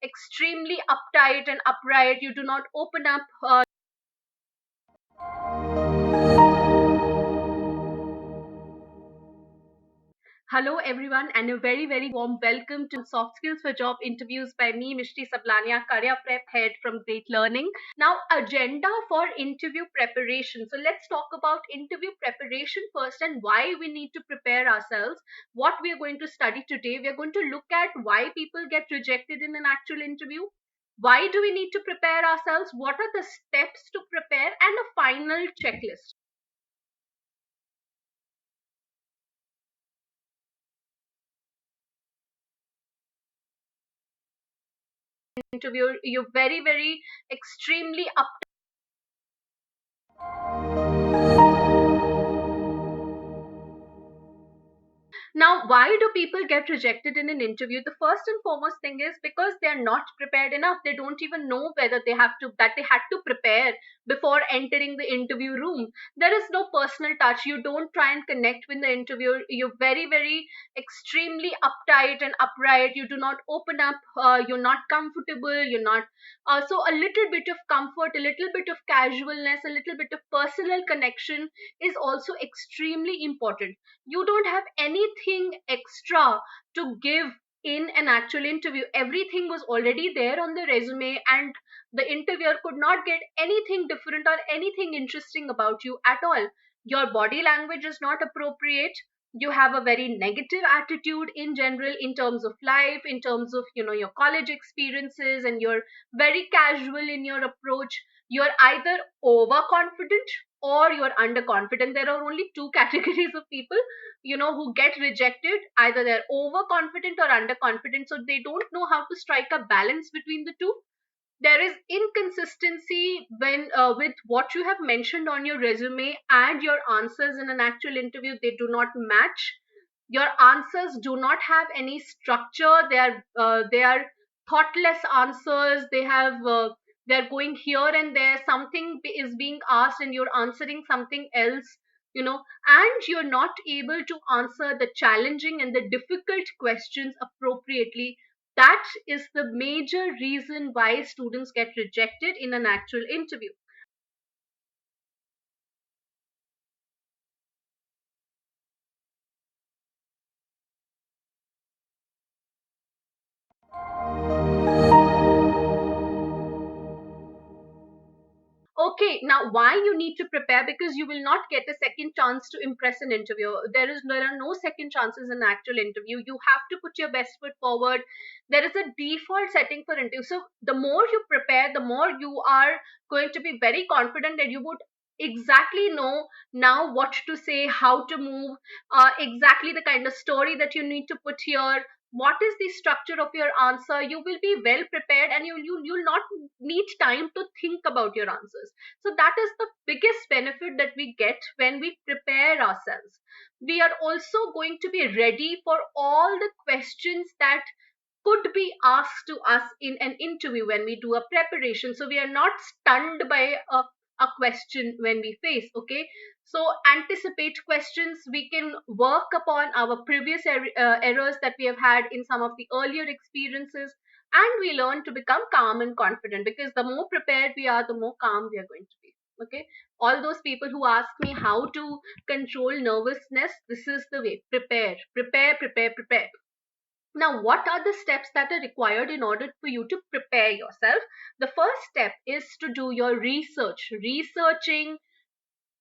extremely uptight and upright. You do not open up. Hello, everyone, and a very, very warm welcome to Soft Skills for Job interviews by me, Mishti Sablania, Career Prep Head from Great Learning. Now, agenda for interview preparation. So, let's talk about interview preparation first and why we need to prepare ourselves. What we are going to study today, we are going to look at why people get rejected in an actual interview. Why do we need to prepare ourselves? What are the steps to prepare, and a final checklist? Interview, you're very, very extremely Now, why do people get rejected in an interview? The first and foremost thing is because they're not prepared enough. They don't even know whether they had to prepare before entering the interview room. There is no personal touch. You don't try and connect with the interviewer. You're very, very extremely uptight and upright. You do not open up. You're not comfortable. You're not. So a little bit of comfort, a little bit of casualness, a little bit of personal connection is also extremely important. You don't have anything extra to give in an actual interview. Everything was already there on the resume, and the interviewer could not get anything different or anything interesting about you at all. Your body language is not appropriate. You have a very negative attitude in general, in terms of life, in terms of your college experiences, and you're very casual in your approach. You're either overconfident or you're underconfident. There are only two categories of people who get rejected. Either they're overconfident or underconfident, so they don't know how to strike a balance between the two. There is inconsistency when with what you have mentioned on your resume and your answers in an actual interview. They do not match. Your answers do not have any structure. They are thoughtless answers. They're going here and there. Something is being asked and you're answering something else, and you're not able to answer the challenging and the difficult questions appropriately. That is the major reason why students get rejected in an actual interview. Okay, now why you need to prepare? Because you will not get a second chance to impress an interviewer. There are no second chances in actual interview. You have to put your best foot forward. There is a default setting for interview. So the more you prepare, the more you are going to be very confident that you would exactly know now what to say, how to move, exactly the kind of story that you need to put here. What is the structure of your answer? You will be well prepared, and you'll not need time to think about your answers. So that is the biggest benefit that we get when we prepare ourselves. We are also going to be ready for all the questions that could be asked to us in an interview when we do a preparation. So we are not stunned by a question when we face. Okay, so anticipate questions. We can work upon our previous errors that we have had in some of the earlier experiences, and we learn to become calm and confident, because the more prepared we are, the more calm we are going to be. Okay, all those people who ask me how to control nervousness, this is the way: prepare, prepare, prepare, prepare. Now, what are the steps that are required in order for you to prepare yourself? The first step is to do your research. Researching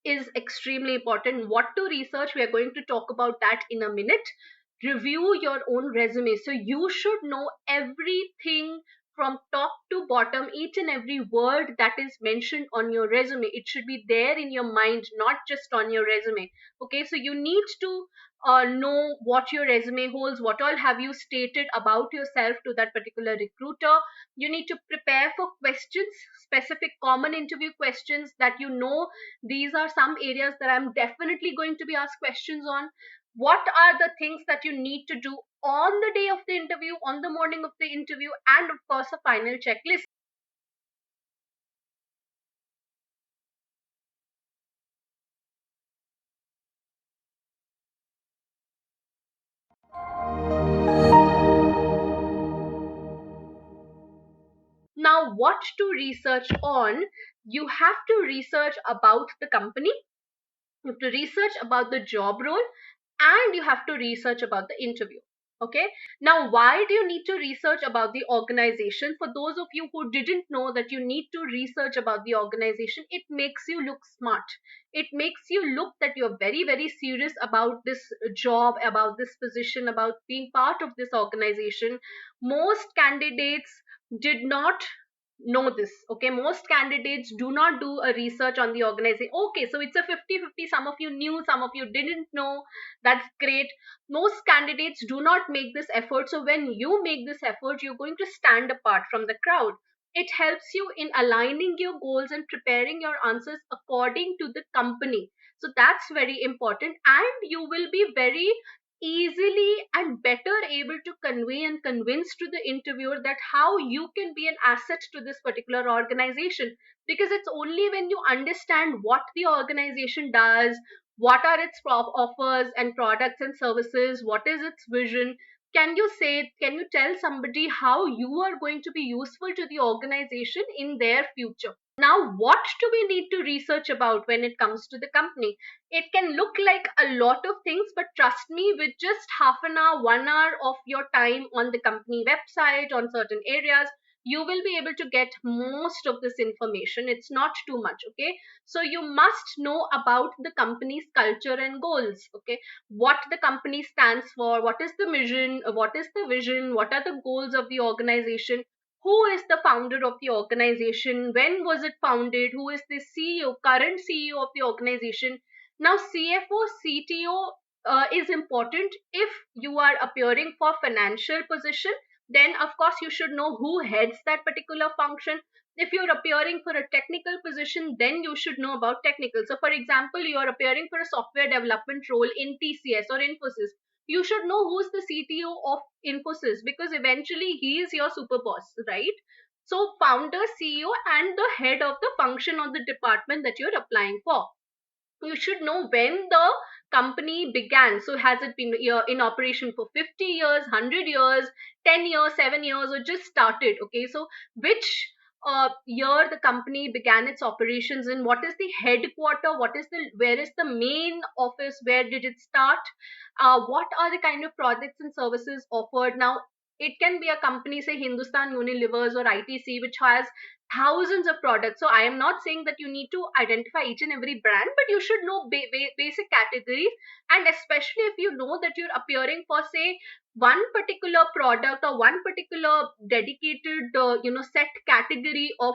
is extremely important. What to research, we are going to talk about that in a minute. Review your own resume. So you should know everything from top to bottom, each and every word that is mentioned on your resume. It should be there in your mind, not just on your resume. Okay, so you need to know what your resume holds, what all have you stated about yourself to that particular recruiter. You need to prepare for questions, specific common interview questions that these are some areas that I'm definitely going to be asked questions on. What are the things that you need to do on the day of the interview, on the morning of the interview, and of course a final checklist. Now, what to research on? You have to research about the company, you have to research about the job role, and you have to research about the interview. Okay, now why do you need to research about the organization? For those of you who didn't know that you need to research about the organization, it makes you look smart. It makes you look that you're very, very serious about this job, about this position, about being part of this organization. Most candidates did not know this. Okay, most candidates do not do a research on the organization. Okay, so it's a 50-50. Some of you knew, some of you didn't know. That's great. Most candidates do not make this effort. So when you make this effort, you're going to stand apart from the crowd. It helps you in aligning your goals and preparing your answers according to the company. So that's very important, and you will be very easily and better able to convey and convince to the interviewer that how you can be an asset to this particular organization. Because it's only when you understand what the organization does, what are its offers and products and services, what is its vision, can you tell somebody how you are going to be useful to the organization in their future. Now, what do we need to research about when it comes to the company? It can look like a lot of things, but trust me, with just half an hour, 1 hour of your time on the company website, on certain areas, you will be able to get most of this information. It's not too much. Okay, so you must know about the company's culture and goals. Okay, what the company stands for, what is the mission, what are the goals of the organization, who is the founder of the organization, when was it founded, who is the CEO, current CEO of the organization. Now, CFO, CTO is important. If you are appearing for financial position, then of course you should know who heads that particular function. If you're appearing for a technical position, then you should know about technical. So for example, you are appearing for a software development role in TCS or Infosys, you should know who's the CTO of Infosys, because eventually he is your super boss, right? So founder, CEO, and the head of the function or the department that you're applying for. You should know when the company began. So has it been in operation for 50 years, 100 years, 10 years, 7 years, or just started? Okay, so which year the company began its operations in, what is the headquarter, where is the main office, where did it start, what are the kind of products and services offered. Now, it can be a company, say Hindustan Unilevers or ITC, which has thousands of products. So I am not saying that you need to identify each and every brand, but you should know basic categories. And especially if you know that you're appearing for, say, one particular product or one particular dedicated set category of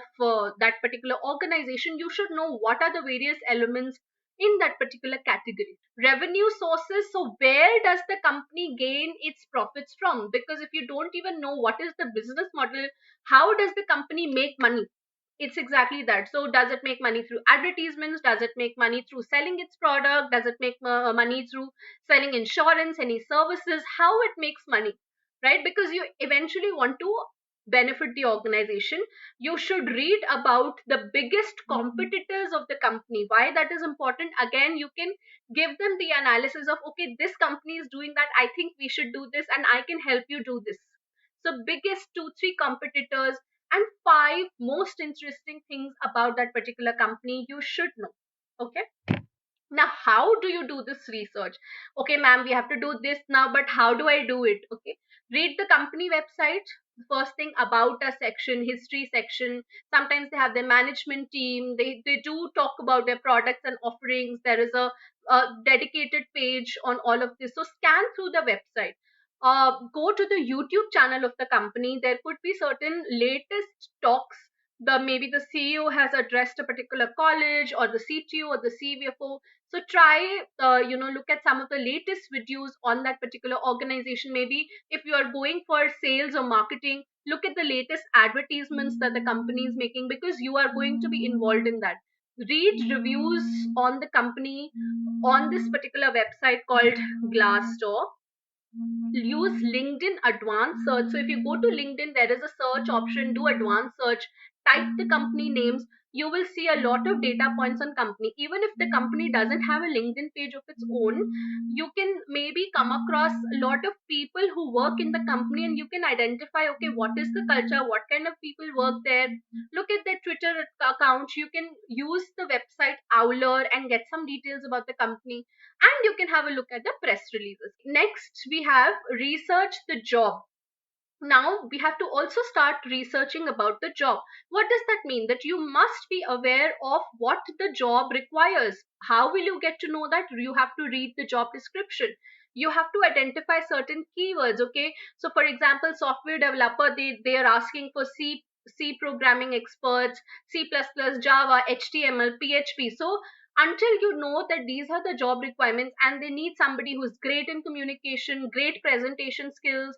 that particular organization, you should know what are the various elements in that particular category. Revenue sources, so where does the company gain its profits from? Because if you don't even know what is the business model, how does the company make money? It's exactly that. So does it make money through advertisements? Does it make money through selling its product? Does it make money through selling insurance, any services? How it makes money, right? Because you eventually want to benefit the organization. You should read about the biggest competitors of the company. Why that is important? Again, you can give them the analysis of, okay, this company is doing that, I think we should do this, and I can help you do this. So biggest 2 3 competitors, and 5 most interesting things about that particular company you should know. Okay, now how do you do this research? Okay, ma'am, we have to do this now, but how do I do it? Okay, read the company website. First thing, about a section, history section. Sometimes they have their management team, they do talk about their products and offerings. There is a dedicated page on all of this. So scan through the website. Go to the YouTube channel of the company. There could be certain latest talks. The maybe the CEO has addressed a particular college, or the CTO or the CFO. So try look at some of the latest videos on that particular organization. Maybe if you are going for sales or marketing, look at the latest advertisements that the company is making, because you are going to be involved in that. Read reviews on the company on this particular website called Glassdoor. Use LinkedIn advanced search. So if you go to LinkedIn, there is a search option. Do advanced search. type the company names, you will see a lot of data points on company. Even if the company doesn't have a LinkedIn page of its own, you can maybe come across a lot of people who work in the company, and you can identify, okay, what is the culture, what kind of people work there. Look at their Twitter account. You can use the website Owler and get some details about the company, and you can have a look at the press releases. Next, we have research the job. Now we have to also start researching about the job. What does that mean? That you must be aware of what the job requires. How will you get to know that? You have to read the job description. You have to identify certain keywords. Okay, so for example, software developer, they are asking for C programming experts, C++, Java, HTML, PHP. So until you know that these are the job requirements, and they need somebody who's great in communication, great presentation skills,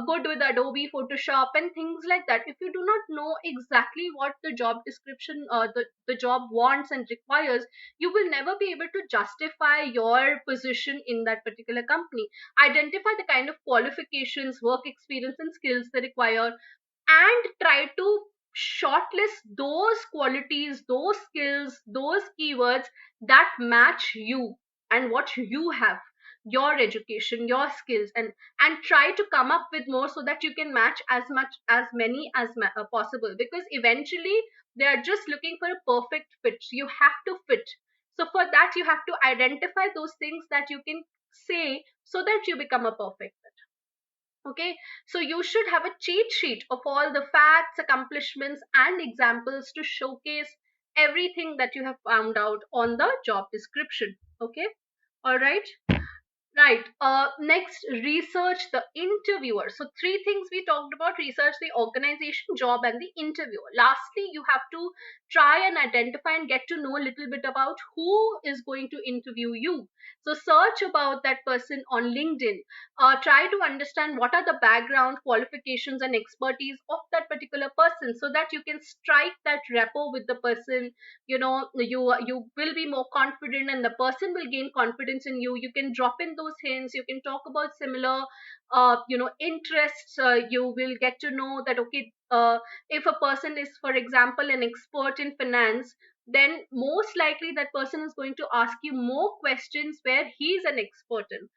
good with Adobe Photoshop and things like that. If you do not know exactly what the job description, the job wants and requires, you will never be able to justify your position in that particular company. Identify the kind of qualifications, work experience, and skills they require, and try to shortlist those qualities, those skills, those keywords that match you and what you have, your education, your skills, and try to come up with more so that you can match as much as many as possible, because eventually they are just looking for a perfect fit. You have to fit. So for that, you have to identify those things that you can say so that you become a perfect fit. Okay, so you should have a cheat sheet of all the facts, accomplishments, and examples to showcase everything that you have found out on the job description. Okay, all right. Right. Next, research the interviewer. So, three things we talked about: research the organization, job, and the interviewer. Lastly, you have to try and identify and get to know a little bit about who is going to interview you. So, search about that person on LinkedIn. Try to understand what are the background, qualifications, and expertise of that particular person, so that you can strike that rapport with the person. You will be more confident, and the person will gain confidence in you. You can drop in those hints. You can talk about similar interests. You will get to know that, okay, if a person is, for example, an expert in finance, then most likely that person is going to ask you more questions where he's an expert in.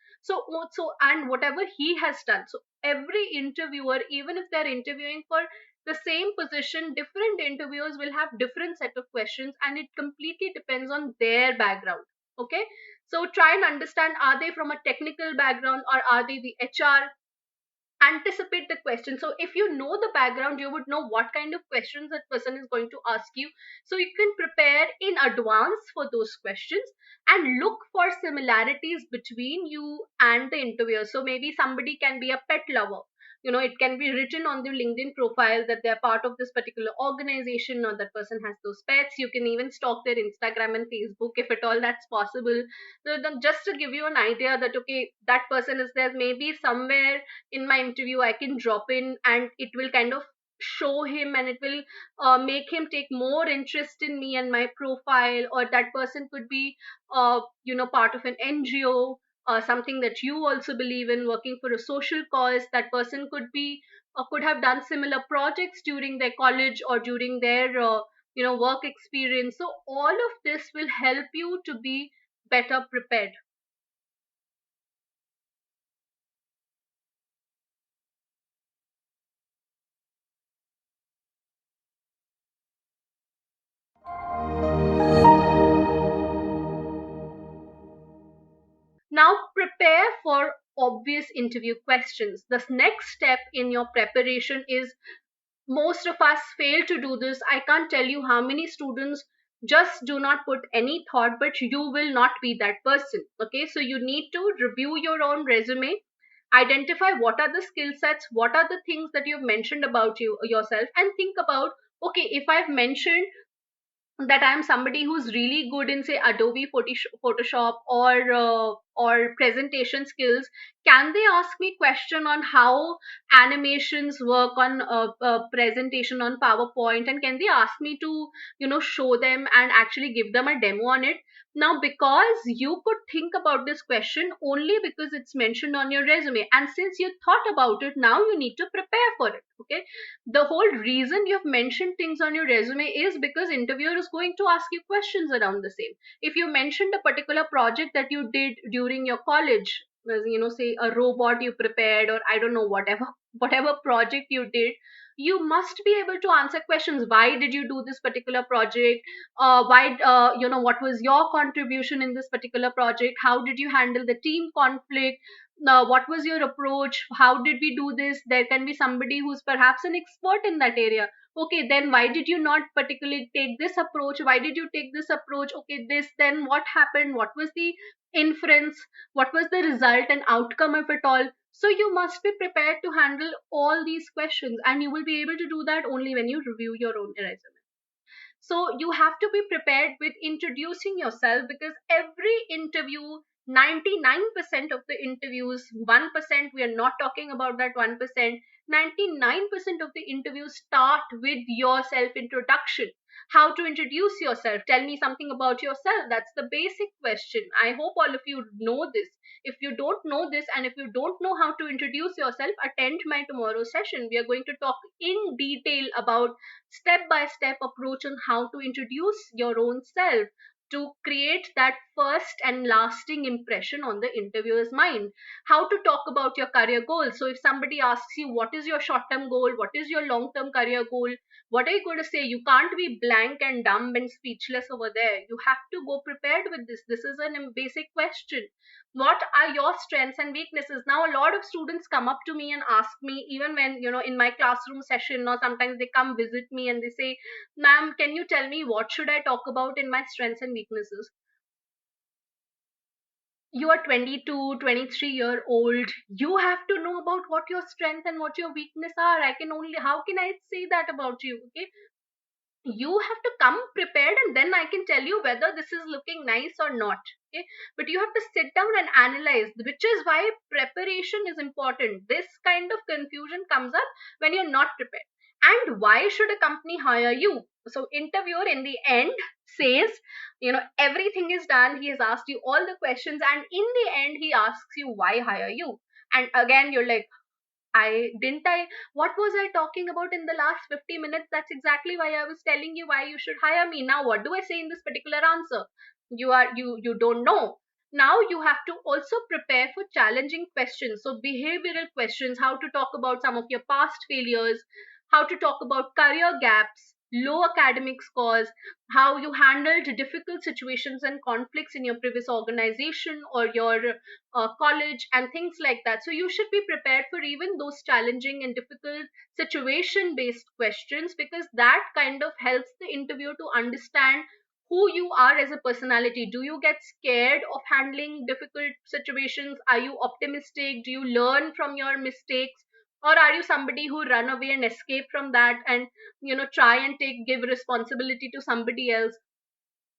And whatever he has done. So every interviewer, even if they're interviewing for the same position, different interviewers will have different set of questions, and it completely depends on their background. Okay, so try and understand, are they from a technical background, or are they the HR? Anticipate the question. So if you know the background, you would know what kind of questions that person is going to ask you, so you can prepare in advance for those questions, and look for similarities between you and the interviewer. So maybe somebody can be a pet lover. It can be written on their LinkedIn profile that they're part of this particular organization, or that person has those pets. You can even stalk their Instagram and Facebook if at all that's possible. So then, just to give you an idea that, okay, that person is there, maybe somewhere in my interview I can drop in, and it will kind of show him, and it will make him take more interest in me and my profile. Or that person could be part of an NGO, something that you also believe in, working for a social cause. That person could have done similar projects during their college or during their work experience. So all of this will help you to be better prepared. Now prepare for obvious interview questions. The next step in your preparation is, most of us fail to do this. I can't tell you how many students just do not put any thought, but you will not be that person. Okay, so you need to review your own resume, identify what are the skill sets, what are the things that you've mentioned about yourself, and think about, okay, if I've mentioned that I'm somebody who's really good in, say, Adobe Photoshop, or presentation skills, can they ask me question on how animations work on a presentation on PowerPoint, and can they ask me to show them and actually give them a demo on it? Now, because you could think about this question only because it's mentioned on your resume, and since you thought about it, now you need to prepare for it. Okay, the whole reason you've mentioned things on your resume is because interviewer is going to ask you questions around the same. If you mentioned a particular project that you did during your college, say a robot you prepared, or I don't know, whatever whatever project you did, you must be able to answer questions. Why did you do this particular project? Why what was your contribution in this particular project? How did you handle the team conflict? What was your approach? How did we do this? There can be somebody who's perhaps an expert in that area. Okay, then why did you not particularly take this approach? Why did you take this approach? Okay, this, then what happened? What was the inference? What was the result and outcome of it all? So you must be prepared to handle all these questions, and you will be able to do that only when you review your own resume. So you have to be prepared with introducing yourself, because every interview, 99% of the interviews, 1%, we are not talking about that 1%, 99% of the interviews start with your self introduction. How to introduce yourself? Tell me something about yourself. That's the basic question. I hope all of you know this. If you don't know this, and if you don't know how to introduce yourself, attend my tomorrow session. We are going to talk in detail about step by step approach on how to introduce your own self to create that first and lasting impression on the interviewer's mind. How to talk about your career goals. So if somebody asks you what is your short term goal, what is your long term career goal, what are you going to say? You can't be blank and dumb and speechless over there. You have to go prepared with this. This is a basic question. What are your strengths and weaknesses? Now, a lot of students come up to me and ask me, even when in my classroom session, or sometimes they come visit me and they say, ma'am, can you tell me what should I talk about in my strengths and weaknesses? You are 22, 23-year old. You have to know about what your strength and what your weakness are. I can only, how can I say that about you? Okay, you have to come prepared, and then I can tell you whether this is looking nice or not. Okay, but you have to sit down and analyze, which is why preparation is important. This kind of confusion comes up when you're not prepared. And why should a company hire you? So interviewer in the end says, everything is done, he has asked you all the questions, and in the end he asks you why hire you. And again you're like, I what was I talking about in the last 50 minutes? That's exactly why I was telling you why you should hire me. Now what do I say in this particular answer? You don't know. Now you have to also prepare for challenging questions. So behavioral questions, how to talk about some of your past failures, how to talk about career gaps, low academic scores, how you handled difficult situations and conflicts in your previous organization or your college, and things like that. So you should be prepared for even those challenging and difficult situation based questions, because that kind of helps the interviewer to understand who you are as a personality. Do you get scared of handling difficult situations? Are you optimistic? Do you learn from your mistakes? Or are you somebody who run away and escape from that, and try and give responsibility to somebody else?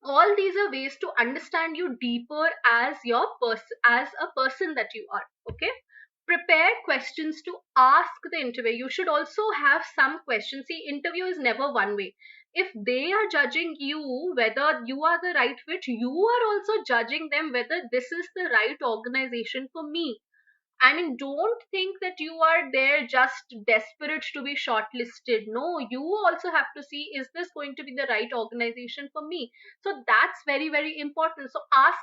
All these are ways to understand you deeper as your person, as a person that you are. Okay, prepare questions to ask the interviewer. You should also have some questions. See, interview is never one way. If they are judging you whether you are the right fit, you are also judging them whether this is the right organization for me. I mean, don't think that you are there just desperate to be shortlisted. No, you also have to see, is this going to be the right organization for me? So that's very, very important. So ask,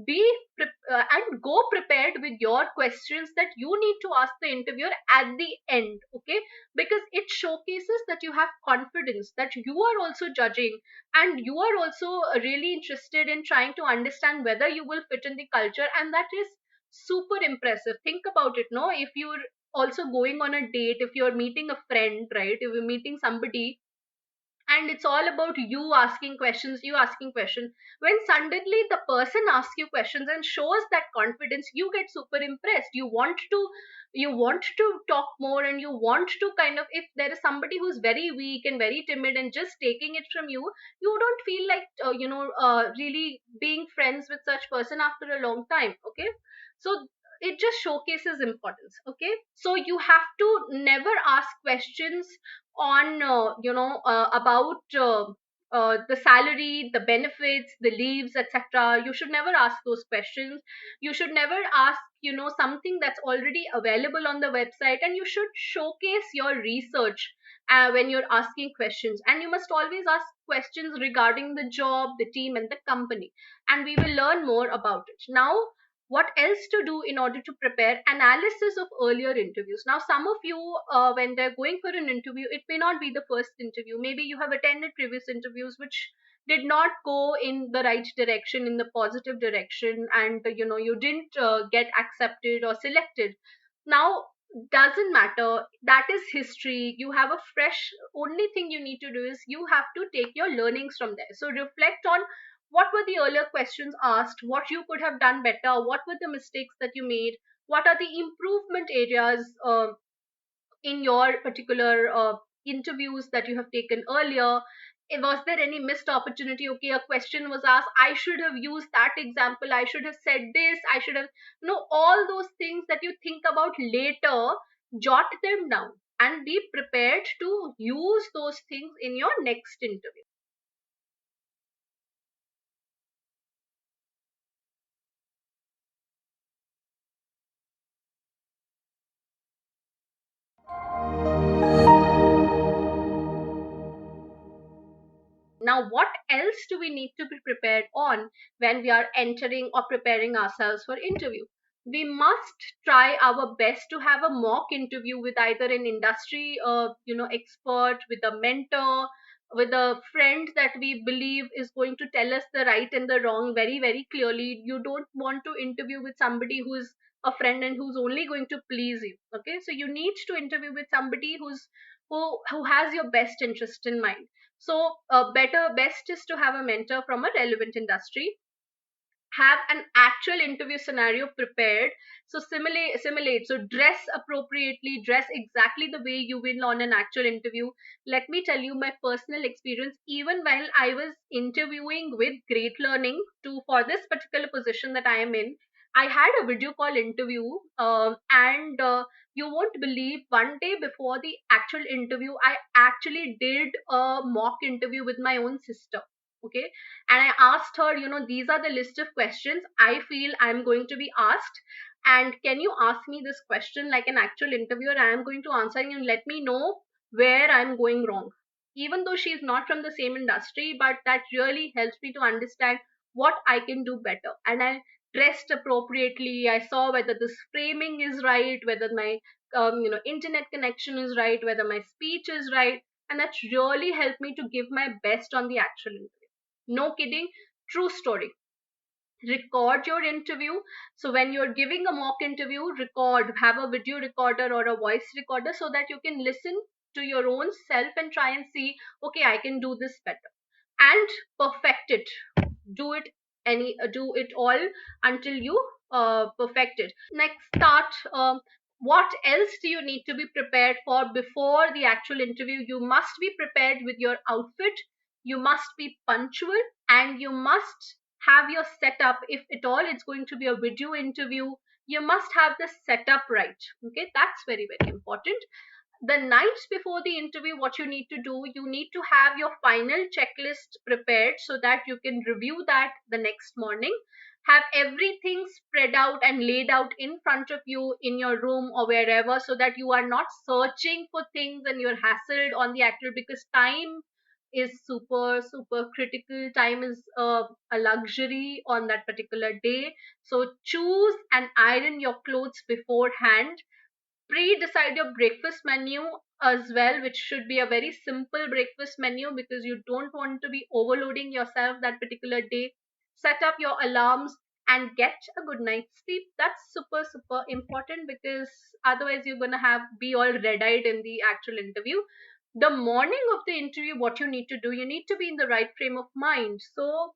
and go prepared with your questions that you need to ask the interviewer at the end. Okay, because it showcases that you have confidence, that you are also judging, and you are also really interested in trying to understand whether you will fit in the culture, and that is super impressive. Think about it. No, if you're also going on a date, if you're meeting a friend, right, if you're meeting somebody, and it's all about you asking questions. When suddenly the person asks you questions and shows that confidence, you get super impressed. You want to talk more, and you want to kind of, if there is somebody who's very weak and very timid and just taking it from you, you don't feel like really being friends with such person after a long time. Okay, so it just showcases importance. Okay, so you have to never ask questions on about the salary, the benefits, the leaves, etc. You should never ask those questions. You should never ask something that's already available on the website, and you should showcase your research when you're asking questions. And you must always ask questions regarding the job, the team, and the company, and we will learn more about it now. What else to do in order to prepare? Analysis of earlier interviews. Now some of you, when they're going for an interview, it may not be the first interview. Maybe you have attended previous interviews which did not go in the right direction, in the positive direction, and you didn't get accepted or selected. Now doesn't matter, that is history. You have a fresh, only thing you need to do is you have to take your learnings from there. So reflect on what were the earlier questions asked, what you could have done better, what were the mistakes that you made, what are the improvement areas in your particular interviews that you have taken earlier. Was there any missed opportunity? Okay, a question was asked, I should have used that example, I should have said this, I should have, all those things that you think about later, jot them down and be prepared to use those things in your next interview. Now, what else do we need to be prepared on when we are entering or preparing ourselves for interview? We must try our best to have a mock interview with either an industry, expert, with a mentor, with a friend that we believe is going to tell us the right and the wrong very, very clearly. You don't want to interview with somebody who is a friend and who's only going to please you. Okay, so you need to interview with somebody who has your best interest in mind. So best is to have a mentor from a relevant industry. Have an actual interview scenario prepared. So simulate. So dress appropriately, dress exactly the way you will on an actual interview. Let me tell you my personal experience. Even while I was interviewing with Great Learning to for this particular position that I am in, I had a video call interview, and you won't believe, one day before the actual interview, I actually did a mock interview with my own sister. Okay, and I asked her, these are the list of questions I feel I'm going to be asked, and can you ask me this question like an actual interviewer? I am going to answer you and let me know where I'm going wrong. Even though she's not from the same industry, but that really helps me to understand what I can do better. And I dressed appropriately. I saw whether this framing is right, whether my internet connection is right, whether my speech is right, and that really helped me to give my best on the actual interview. No kidding, true story. Record your interview. So when you're giving a mock interview, record, have a video recorder or a voice recorder so that you can listen to your own self and try and see, okay, I can do this better. And perfect it. Do it all until you perfect it. Next, start. What else do you need to be prepared for before the actual interview? You must be prepared with your outfit, you must be punctual, and you must have your setup. If at all it's going to be a video interview, you must have the setup right. Okay, that's very, very important. The night before the interview, what you need to do, you need to have your final checklist prepared so that you can review that the next morning. Have everything spread out and laid out in front of you in your room or wherever, so that you are not searching for things and you're hassled on the actual, because time is super, super critical. Time is a luxury on that particular day. So choose and iron your clothes beforehand. Pre-decide your breakfast menu as well, which should be a very simple breakfast menu, because you don't want to be overloading yourself that particular day. Set up your alarms and get a good night's sleep. That's super, super important, because otherwise you're going to have be all red-eyed in the actual interview. The morning of the interview, what you need to do, you need to be in the right frame of mind. So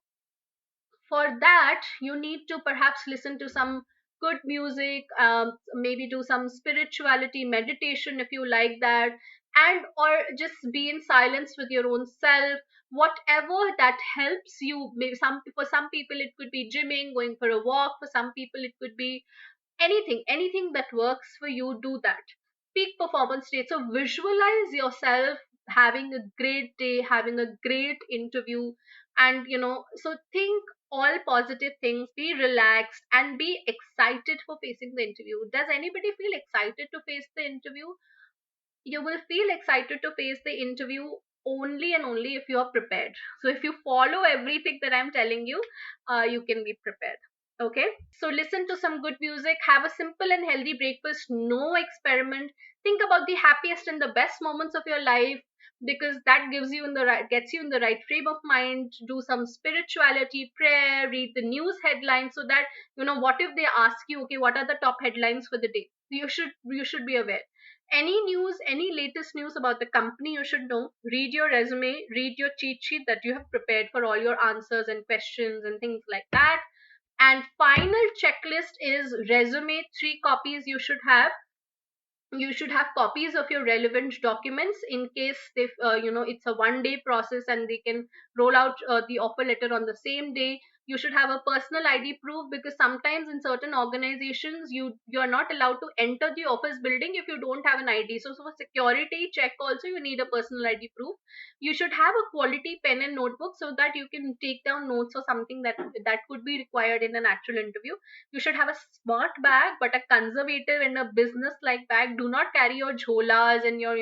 for that, you need to perhaps listen to some good music, maybe do some spirituality meditation if you like that, and or just be in silence with your own self, whatever that helps you. Maybe for some people it could be gymming, going for a walk. For some people it could be anything that works for you. Do that. Peak performance state. So visualize yourself having a great day, having a great interview, and so think all positive things, be relaxed and be excited for facing the interview. Does anybody feel excited to face the interview? You will feel excited to face the interview only and only if you are prepared. So if you follow everything that I'm telling you, you can be prepared. Okay, so listen to some good music, have a simple and healthy breakfast, no experiment. Think about the happiest and the best moments of your life, because that gives you in the right, gets you in the right frame of mind. Do some spirituality, prayer, read the news headlines, so that what if they ask you, okay, what are the top headlines for the day? You should be aware. Any news, any latest news about the company, you should know. Read your resume, read your cheat sheet that you have prepared for all your answers and questions and things like that. And final checklist is resume, 3 copies you should have. You should have copies of your relevant documents in case if it's a 1 day process and they can roll out the offer letter on the same day. You should have a personal ID proof, because sometimes in certain organizations you are not allowed to enter the office building if you don't have an ID. So for security check also you need a personal ID proof. You should have a quality pen and notebook so that you can take down notes or something that could be required in an actual interview. You should have a smart bag, but a conservative and a business like bag. Do not carry your jholas and your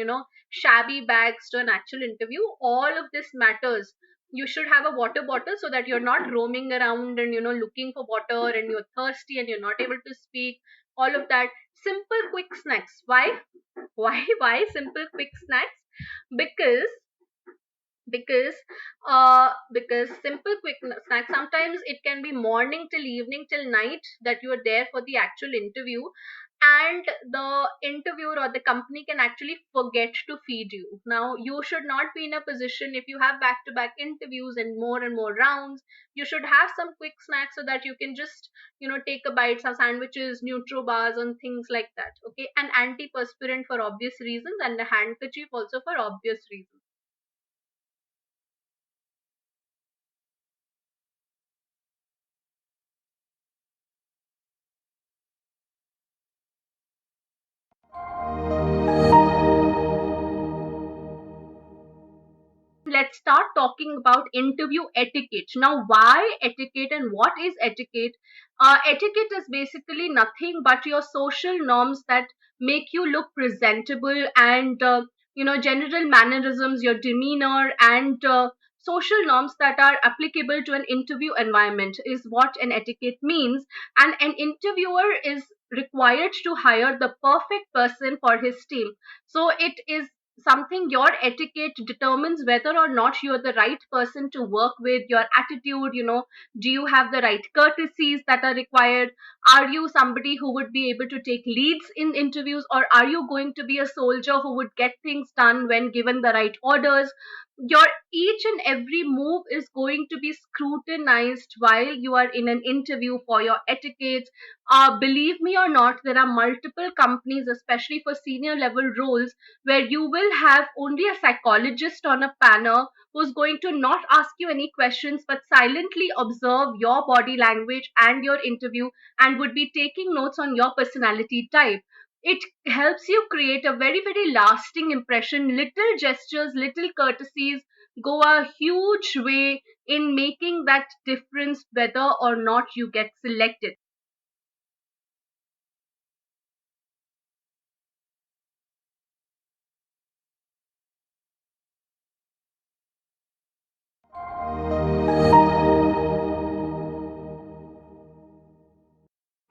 shabby bags to an actual interview. All of this matters. You should have a water bottle so that you're not roaming around and looking for water and you're thirsty and you're not able to speak. All of that. Simple quick snacks. Why? Why simple quick snacks? Because because simple quick snack, sometimes it can be morning till evening till night that you are there for the actual interview, and the interviewer or the company can actually forget to feed you. Now you should not be in a position, if you have back to back interviews and more rounds, you should have some quick snacks so that you can just take a bite, some sandwiches, neutro bars and things like that. Okay, an antiperspirant for obvious reasons, and a handkerchief also for obvious reasons. Let's start talking about interview etiquette. Now, why etiquette and what is etiquette? Etiquette is basically nothing but your social norms that make you look presentable, and general mannerisms, your demeanor, and social norms that are applicable to an interview environment is what an etiquette means. And an interviewer is required to hire the perfect person for his team. So it is something, your etiquette determines whether or not you're the right person to work with. Your attitude, do you have the right courtesies that are required? Are you somebody who would be able to take leads in interviews, or are you going to be a soldier who would get things done when given the right orders? Your each and every move is going to be scrutinized while you are in an interview for your etiquette. Believe me or not, there are multiple companies, especially for senior level roles, where you will have only a psychologist on a panel who's going to not ask you any questions but silently observe your body language and your interview, and would be taking notes on your personality type. It helps you create a very, very lasting impression. Little gestures, little courtesies go a huge way in making that difference whether or not you get selected.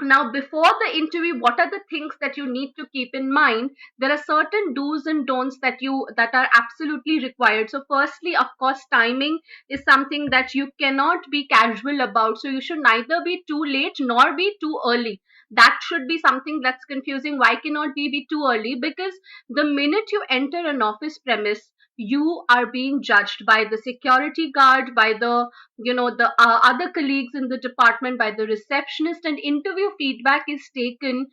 Now, before the interview, what are the things that you need to keep in mind? There are certain do's and don'ts that are absolutely required. So firstly, of course, timing is something that you cannot be casual about. So you should neither be too late nor be too early. That should be something that's confusing. Why cannot we be too early? Because the minute you enter an office premise, you are being judged by the security guard, by the the other colleagues in the department, by the receptionist, and interview feedback is taken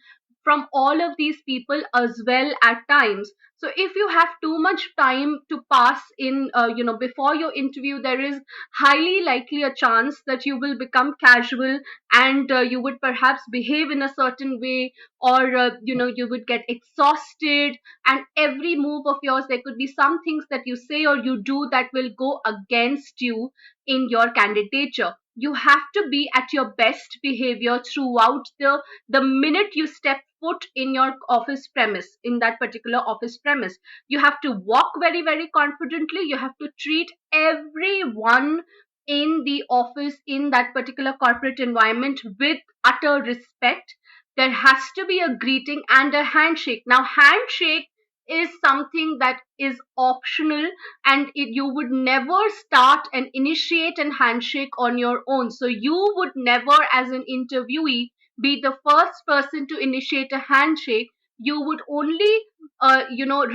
from all of these people as well at times. So if you have too much time to pass in before your interview, there is highly likely a chance that you will become casual, and you would perhaps behave in a certain way, or you would get exhausted, and every move of yours, there could be some things that you say or you do that will go against you in your candidature. You have to be at your best behavior throughout the minute you step foot in your office premise, in that particular office premise. You have to walk very, very confidently. You have to treat everyone in the office, in that particular corporate environment, with utter respect. There has to be a greeting and a handshake. Now, handshake is something that is optional, and you would never start and initiate an handshake on your own. So you would never, as an interviewee, be the first person to initiate a handshake. You would only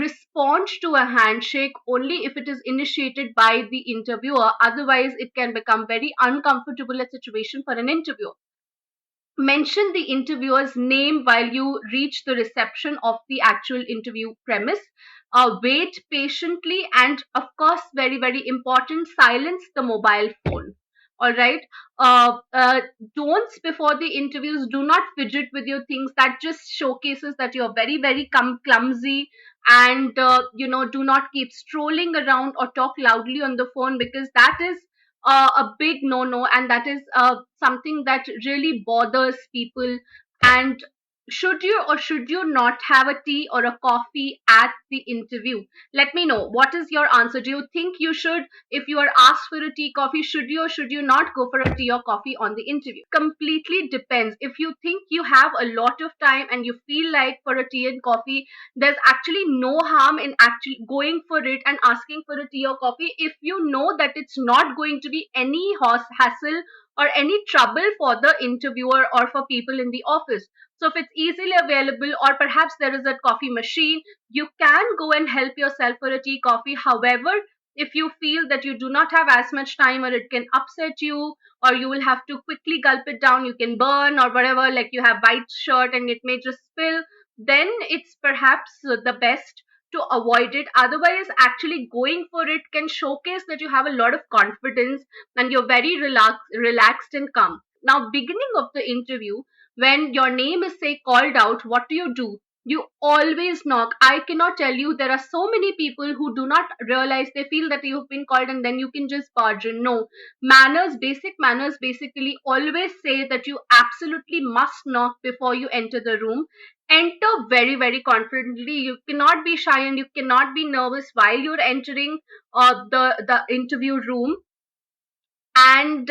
respond to a handshake only if it is initiated by the interviewer. Otherwise, it can become very uncomfortable a situation for an interviewer. Mention the interviewer's name while you reach the reception of the actual interview premise. Wait patiently, and of course, very, very important, silence the mobile phone. All right. Don'ts before the interviews: do not fidget with your things. That just showcases that you're very, very clumsy. And do not keep strolling around or talk loudly on the phone, because that is a big no no, and that is something that really bothers people. And should you or should you not have a tea or a coffee at the interview? Let me know, what is your answer? Do you think you should? If you are asked for a tea, coffee, should you or should you not go for a tea or coffee on the interview? Completely depends. If you think you have a lot of time and you feel like for a tea and coffee, there's actually no harm in actually going for it and asking for a tea or coffee, if you know that it's not going to be any hassle or any trouble for the interviewer or for people in the office. So if it's easily available, or perhaps there is a coffee machine, you can go and help yourself for a tea, coffee. However, if you feel that you do not have as much time, or it can upset you, or you will have to quickly gulp it down, you can burn or whatever, like you have white shirt and it may just spill, then it's perhaps the best to avoid it. Otherwise, actually going for it can showcase that you have a lot of confidence and you're very relaxed and calm. Now, beginning of the interview, when your name is say called out, what do? You always knock. I cannot tell you, there are so many people who do not realize, they feel that you've been called and then you can just barge in. No. Manners, basic manners, basically always say that you absolutely must knock before you enter the room. Enter very, very confidently. You cannot be shy and you cannot be nervous while you're entering the interview room. And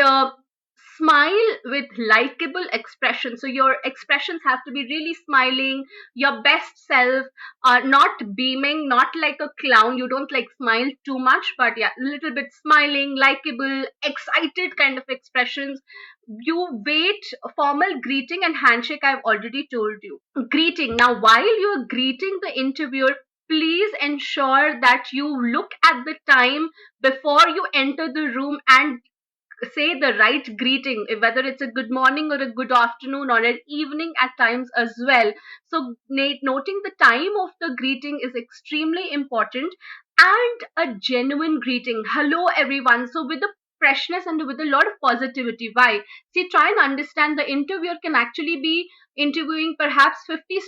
smile with likable expression. So your expressions have to be really smiling, your best self, not beaming, not like a clown. You don't like smile too much, but yeah, a little bit smiling, likable, excited kind of expressions. You wait. Formal greeting and handshake, I've already told you. Greeting. Now, while you're greeting the interviewer, please ensure that you look at the time before you enter the room and say the right greeting, whether it's a good morning or a good afternoon or an evening at times as well. So, noting the time of the greeting is extremely important, and a genuine greeting. Hello, everyone. So, with a freshness and with a lot of positivity. Why? See, try and understand, the interviewer can actually be interviewing perhaps 50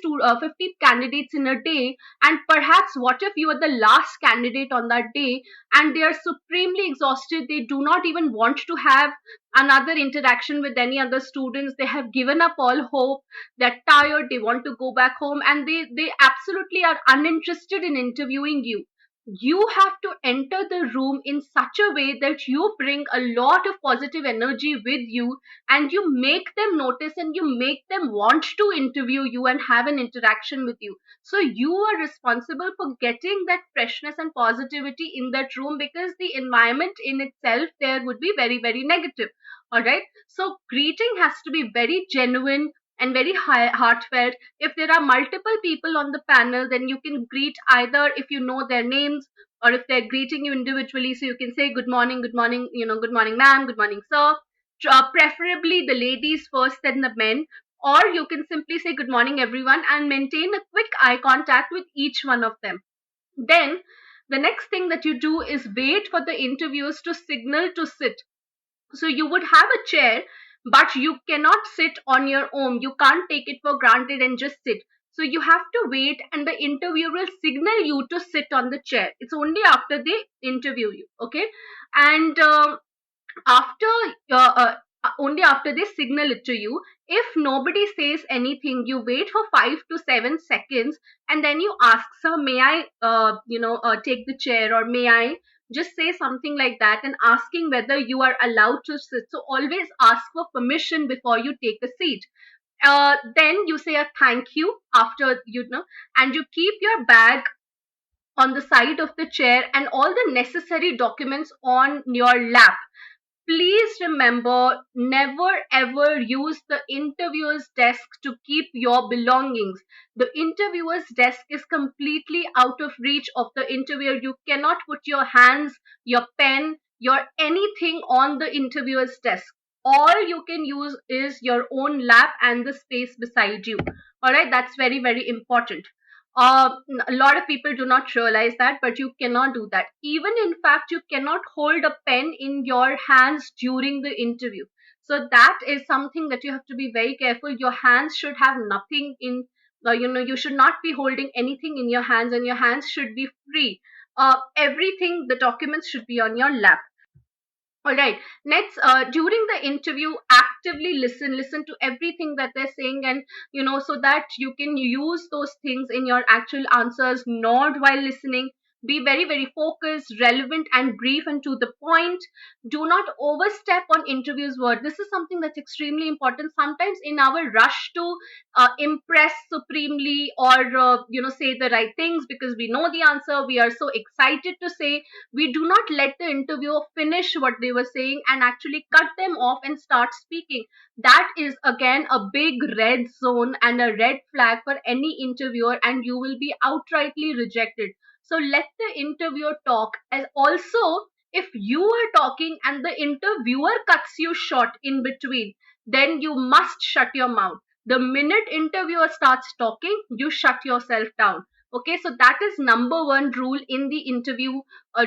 candidates in a day, and perhaps what if you are the last candidate on that day and they are supremely exhausted, they do not even want to have another interaction with any other students, they have given up all hope, they're tired, they want to go back home, and they absolutely are uninterested in interviewing you. You have to enter the room in such a way that you bring a lot of positive energy with you, and you make them notice and you make them want to interview you and have an interaction with you. So you are responsible for getting that freshness and positivity in that room, because the environment in itself there would be very, very negative. All right. So greeting has to be very genuine and very heartfelt. If there are multiple people on the panel, then you can greet either if you know their names, or if they're greeting you individually, so you can say good morning, good morning ma'am, good morning sir. Preferably the ladies first, then the men. Or you can simply say good morning everyone and maintain a quick eye contact with each one of them. Then the next thing that you do is wait for the interviewers to signal to sit. So you would have a chair, but you cannot sit on your own. You can't take it for granted and just sit. So you have to wait, and the interviewer will signal you to sit on the chair. It's only after they interview you, okay? And after only after they signal it to you, if nobody says anything, you wait for 5 to 7 seconds, and then you ask, sir, may I take the chair, or may I just say something like that, and asking whether you are allowed to sit. So always ask for permission before you take a seat. Then you say a thank you after, and you keep your bag on the side of the chair and all the necessary documents on your lap. Please remember, never ever use the interviewer's desk to keep your belongings. The interviewer's desk is completely out of reach of the interviewer. You cannot put your hands, your pen, your anything on the interviewer's desk. All you can use is your own lap and the space beside you. All right, that's very, very important. A lot of people do not realize that, but you cannot do that. Even in fact, you cannot hold a pen in your hands during the interview. So that is something that you have to be very careful. Your hands should have nothing in, you should not be holding anything in your hands, and your hands should be free. Everything, the documents should be on your lap. All right. Next, during the interview, actively listen to everything that they're saying, and so that you can use those things in your actual answers. Nod while listening. Be very, very focused, relevant, and brief and to the point. Do not overstep on interviews word. This is something that's extremely important. Sometimes in our rush to impress supremely, or say the right things because we know the answer, we are so excited to say, we do not let the interviewer finish what they were saying and actually cut them off and start speaking. That is again a big red zone and a red flag for any interviewer, and you will be outrightly rejected. So let the interviewer talk. As also, if you are talking and the interviewer cuts you short in between, then you must shut your mouth. The minute interviewer starts talking, you shut yourself down. Okay, so that is number one rule in the interview,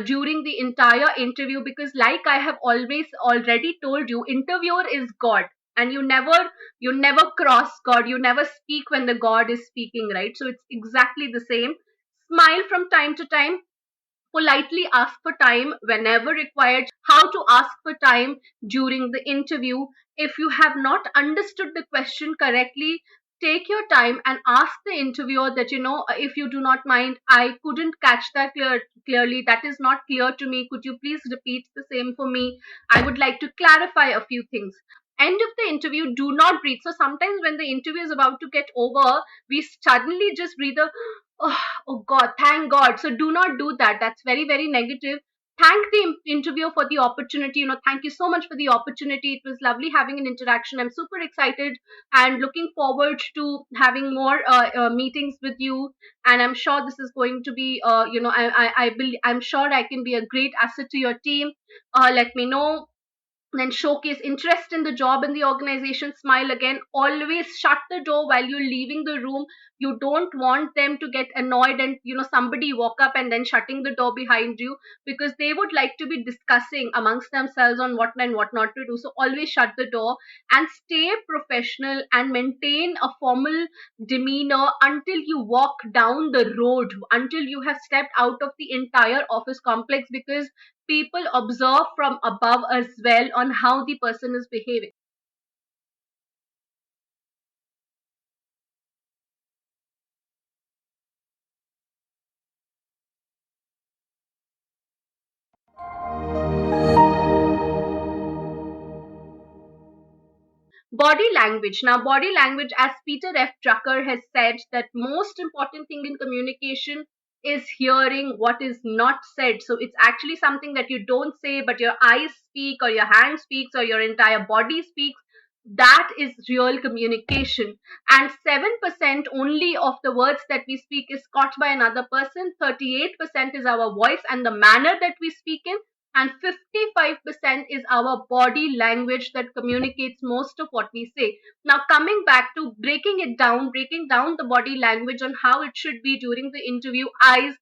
during the entire interview, because like I have always already told you, interviewer is God, and you never cross God. You never speak when the God is speaking, right? So it's exactly the same. Smile from time to time. Politely ask for time whenever required. How to ask for time during the interview. If you have not understood the question correctly, take your time and ask the interviewer that, if you do not mind, I couldn't catch that clearly. That is not clear to me. Could you please repeat the same for me? I would like to clarify a few things. End of the interview, do not breathe. So sometimes when the interview is about to get over, we suddenly just breathe a, oh, oh God, thank God. So do not do that. That's very, very negative. Thank the interviewer for the opportunity. Thank you so much for the opportunity. It was lovely having an interaction. I'm super excited and looking forward to having more meetings with you. And I'm sure this is going to be, I'm sure I can be a great asset to your team. Let me know, then showcase interest in the job and the organization. Smile again. Always shut the door while you're leaving the room. You don't want them to get annoyed and somebody walk up and then shutting the door behind you, because they would like to be discussing amongst themselves on what and what not to do. So always shut the door and stay professional and maintain a formal demeanor until you walk down the road, until you have stepped out of the entire office complex, because people observe from above as well on how the person is behaving. Body language. Now, body language, as Peter F. Drucker has said, that most important thing in communication is hearing what is not said. So it's actually something that you don't say, but your eyes speak, or your hand speaks, or your entire body speaks. That is real communication. And 7% only of the words that we speak is caught by another person. 38% is our voice and the manner that we speak in. And 55% is our body language that communicates most of what we say. Now, coming back to breaking down the body language on how it should be during the interview: eyes,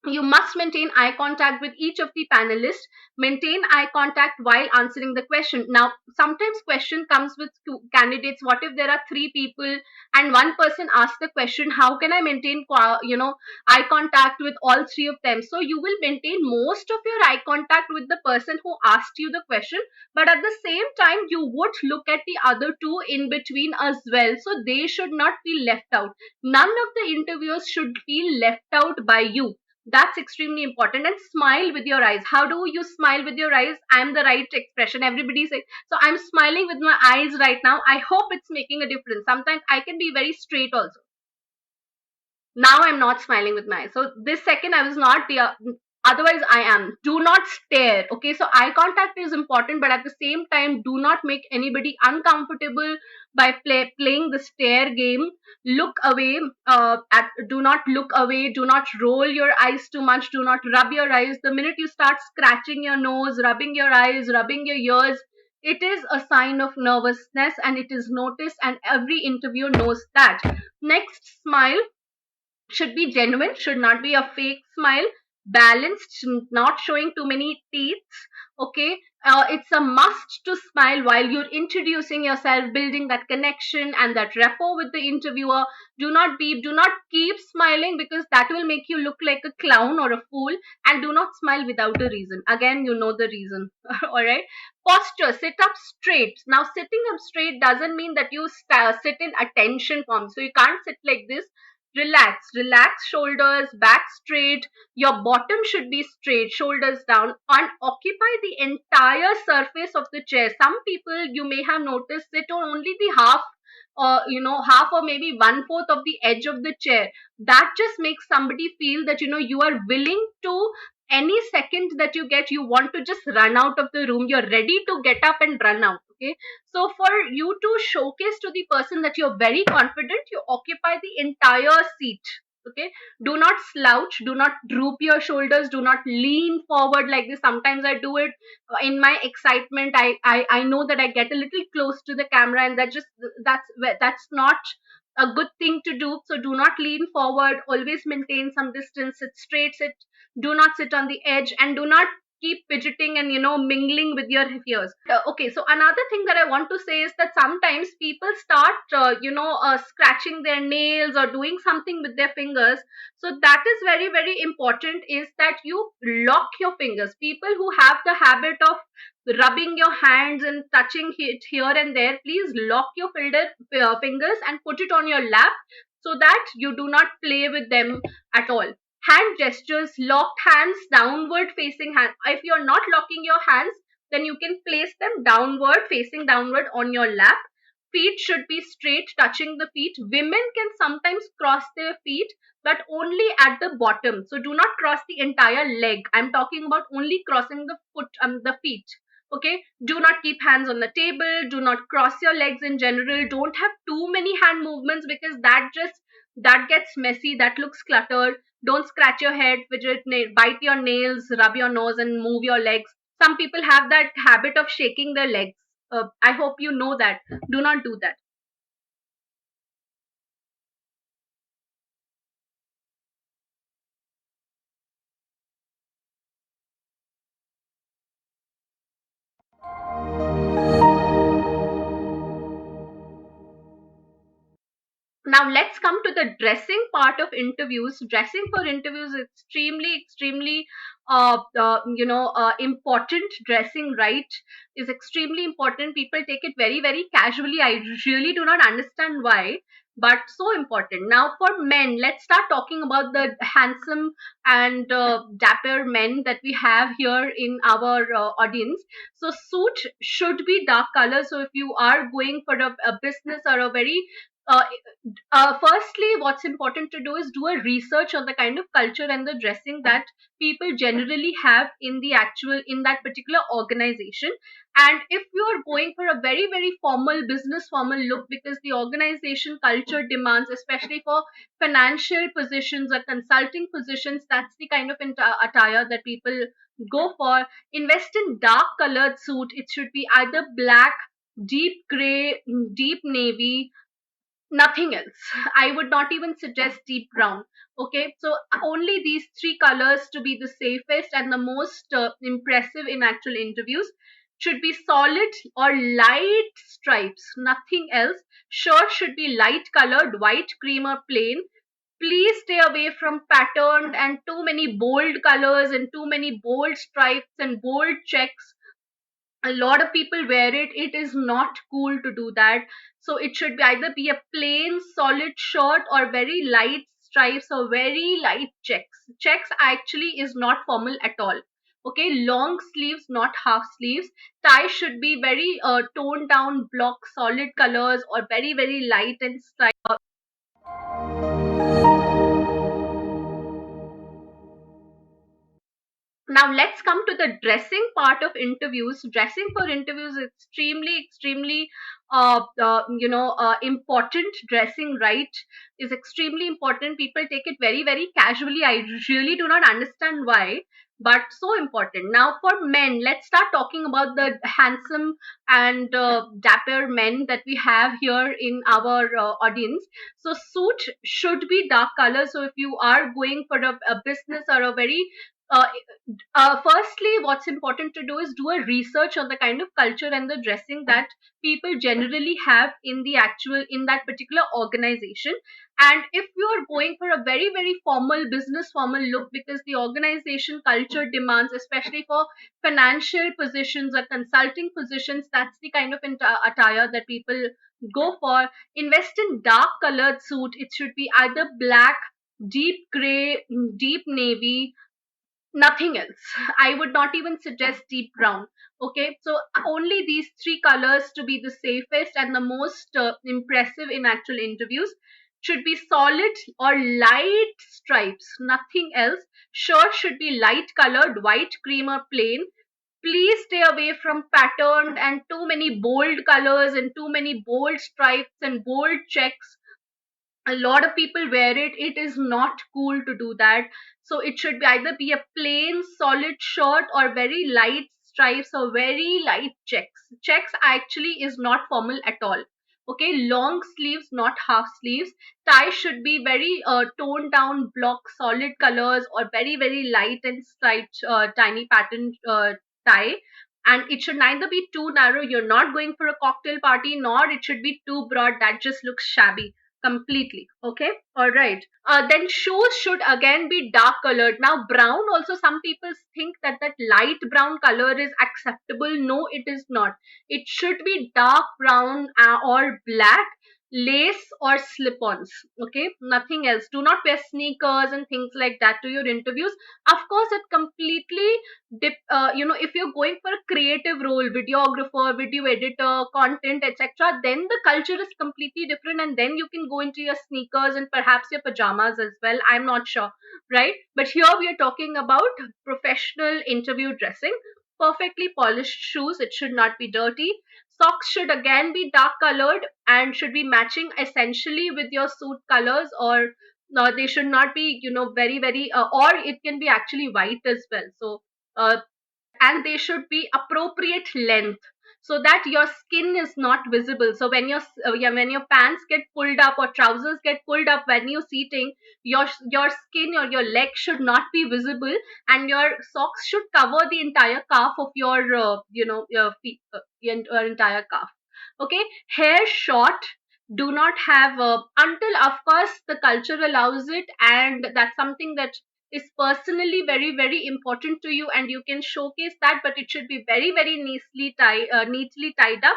you must maintain eye contact with each of the panelists. Maintain eye contact while answering the question. Now, sometimes question comes with two candidates. What if there are three people and one person asks the question? How can I maintain eye contact with all three of them? So you will maintain most of your eye contact with the person who asked you the question, but at the same time you would look at the other two in between as well, so they should not feel left out. None of the interviewers should feel left out by you. That's extremely important. And smile with your eyes. How do you smile with your eyes? I'm the right expression. Everybody say. So I'm smiling with my eyes right now. I hope it's making a difference. Sometimes I can be very straight also. Now I'm not smiling with my eyes. So this second I was not the otherwise I am. Do not stare. Okay, so eye contact is important, but at the same time, do not make anybody uncomfortable by playing the stare game. Look away. Do not look away. Do not roll your eyes too much. Do not rub your eyes. The minute you start scratching your nose, rubbing your eyes, rubbing your ears, it is a sign of nervousness and it is noticed, and every interviewer knows that. Next, smile should be genuine, should not be a fake smile, balanced, not showing too many teeth. Okay, it's a must to smile while you're introducing yourself, building that connection and that rapport with the interviewer. Do not keep smiling, because that will make you look like a clown or a fool. And do not smile without a reason. Again, you know the reason. All right. Posture: sit up straight. Now, sitting up straight doesn't mean that you sit in attention form. So you can't sit like this. Relax shoulders, back straight. Your bottom should be straight, shoulders down, and occupy the entire surface of the chair. Some people, you may have noticed, sit on only the half, half or maybe one fourth of the edge of the chair. That just makes somebody feel that you are willing to, any second that you get, you want to just run out of the room. You're ready to get up and run out. Okay, so for you to showcase to the person that you're very confident, you occupy the entire seat. Okay, do not slouch, do not droop your shoulders, do not lean forward like this. Sometimes I do it in my excitement. I know that I get a little close to the camera, and that's not a good thing to do. So do not lean forward, always maintain some distance, sit straight, do not sit on the edge, and do not keep fidgeting and mingling with your peers. Okay, so another thing that I want to say is that sometimes people start scratching their nails or doing something with their fingers. So that is very very important, is that you lock your fingers. People who have the habit of rubbing your hands and touching it here and there, please lock your fingers and put it on your lap, so that you do not play with them at all. Hand gestures: locked hands, downward facing hand. If you're not locking your hands, then you can place them downward, facing downward on your lap. Feet should be straight, touching the feet. Women can sometimes cross their feet, but only at the bottom. So do not cross the entire leg. I'm talking about only crossing the feet. Okay, do not keep hands on the table. Do not cross your legs in general. Don't have too many hand movements, because that gets messy. That looks cluttered. Don't scratch your head, bite your nails, rub your nose, and move your legs. Some people have that habit of shaking their legs. I hope you know that. Do not do that. Now let's come to the dressing part of interviews. Dressing for interviews is extremely important. Dressing right is extremely important. People take it very very casually. I really do not understand why, but so important. Now for men, let's start talking about the handsome and dapper men that we have here in our audience. So suit should be dark color. So if you are going for a business or a very uh, firstly, what's important to do is do a research on the kind of culture and the dressing that people generally have in the actual in that particular organization. And if you are going for a very very formal business formal look because the organization culture demands, especially for financial positions or consulting positions, that's the kind of attire that people go for. Invest in dark colored suit. It should be either black, deep gray, deep navy, nothing else. I would not even suggest deep brown. Okay, so only these three colors to be the safest and the most impressive in actual interviews. Should be solid or light stripes, nothing else. Shirt should be light colored, white, cream, or plain. Please stay away from patterned and too many bold colors and too many bold stripes and bold checks. A lot of people wear it. It is not cool to do that. So it should be either be a plain solid shirt or very light stripes or very light checks actually is not formal at all. Okay, long sleeves, not half sleeves. Tie should be very toned down block solid colors or very very light and stripes. Now let's come to the dressing part of interviews. Dressing for interviews is extremely important. Dressing right is extremely important. People take it very very casually. I really do not understand why, but so important. Now for men, let's start talking about the handsome and dapper men that we have here in our audience. So suit should be dark color. So if you are going for a business or a very uh, firstly, what's important to do is do a research on the kind of culture and the dressing that people generally have in the actual in that particular organization. And if you are going for a very very formal business formal look because the organization culture demands, especially for financial positions or consulting positions, that's the kind of attire that people go for. Invest in dark colored suit. It should be either black, deep gray, deep navy, nothing else. I would not even suggest deep brown. Okay, so only these three colors to be the safest and the most impressive in actual interviews. Should be solid or light stripes, nothing else. Shirt should be light colored, white, cream, or plain. Please stay away from patterned and too many bold colors and too many bold stripes and bold checks. A lot of people wear it. It is not cool to do that. So it should be either be a plain solid shirt or very light stripes or very light checks actually is not formal at all. Okay, long sleeves, not half sleeves. Tie should be very toned down block solid colors or very very light and striped tiny pattern tie. And it should neither be too narrow, you're not going for a cocktail party, nor it should be too broad, that just looks shabby completely. Okay, all right. Then shoes should again be dark colored. Now brown also, some people think that that light brown color is acceptable. No, it is not. It should be dark brown or black, lace or slip-ons. Okay, nothing else. Do not wear sneakers and things like that to your interviews. Of course it completely if you're going for a creative role, videographer, video editor, content, etc., then the culture is completely different, and then you can go into your sneakers and perhaps your pajamas as well. I'm not sure, right? But here we are talking about professional interview dressing. Perfectly polished shoes, it should not be dirty. Socks should again be dark colored and should be matching essentially with your suit colors, or they should not be, very very or it can be actually white as well. So uh, and they should be appropriate length so that your skin is not visible. So when when your pants get pulled up or trousers get pulled up when you're seating, your skin or your leg should not be visible, and your socks should cover the entire calf of your your feet, your entire calf. Okay, hair short, do not have until of course the culture allows it, and that's something that is personally very very important to you and you can showcase that, but it should be very very neatly tied up.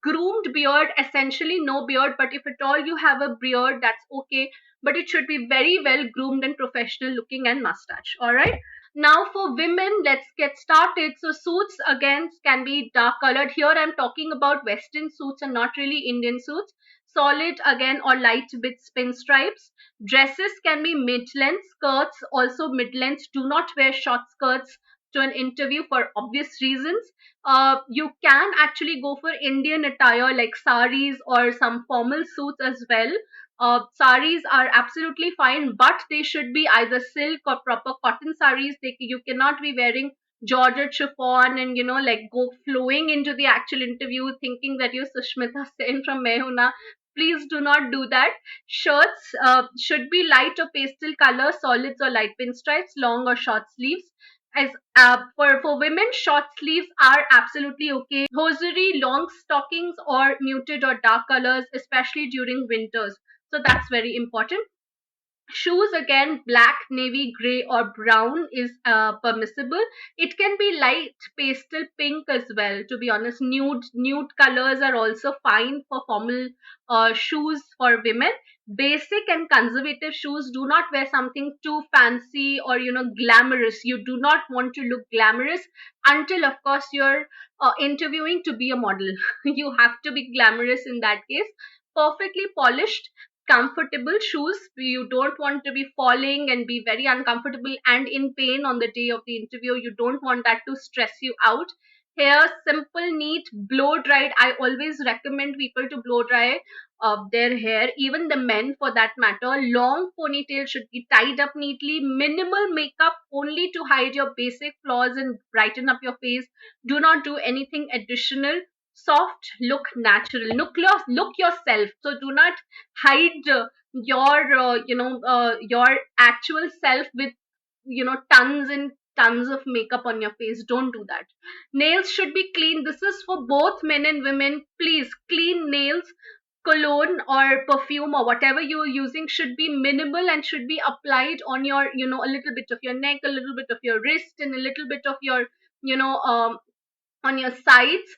Groomed beard, essentially no beard, but if at all you have a beard, that's okay, but it should be very well groomed and professional looking and mustache. All right. Now for women, let's get started. So suits again can be dark colored. Here I'm talking about Western suits and not really Indian suits. Solid again or light with pinstripes. Dresses can be mid-length. Skirts also mid-length. Do not wear short skirts to an interview for obvious reasons. You can actually go for Indian attire like saris or some formal suits as well. Saris are absolutely fine, but they should be either silk or proper cotton saris. You cannot be wearing Georgette chiffon and like go flowing into the actual interview thinking that you're Sushmita Sen from Mehuna. Please do not do that. Shirts should be light or pastel color, solids or light pinstripes, long or short sleeves. As for women, short sleeves are absolutely okay. Hosiery, long stockings, or muted or dark colors, especially during winters. So that's very important. Shoes again, black, navy, gray, or brown is permissible. It can be light pastel pink as well. To be honest, nude colors are also fine for formal shoes for women. Basic and conservative shoes. Do not wear something too fancy or glamorous. You do not want to look glamorous until, of course, you're interviewing to be a model. You have to be glamorous in that case. Perfectly polished comfortable shoes. You don't want to be falling and be very uncomfortable and in pain on the day of the interview. You don't want that to stress you out. Hair simple, neat, blow dried. I always recommend people to blow dry their hair, even the men for that matter. Long ponytail should be tied up neatly. Minimal makeup only to hide your basic flaws and brighten up your face. Do not do anything additional. Soft, look natural, look yourself. So do not hide your actual self with tons and tons of makeup on your face. Don't do that. Nails should be clean. This is for both men and women. Please clean nails. Cologne or perfume or whatever you're using should be minimal and should be applied on your a little bit of your neck, a little bit of your wrist, and a little bit of your you know um on your sides.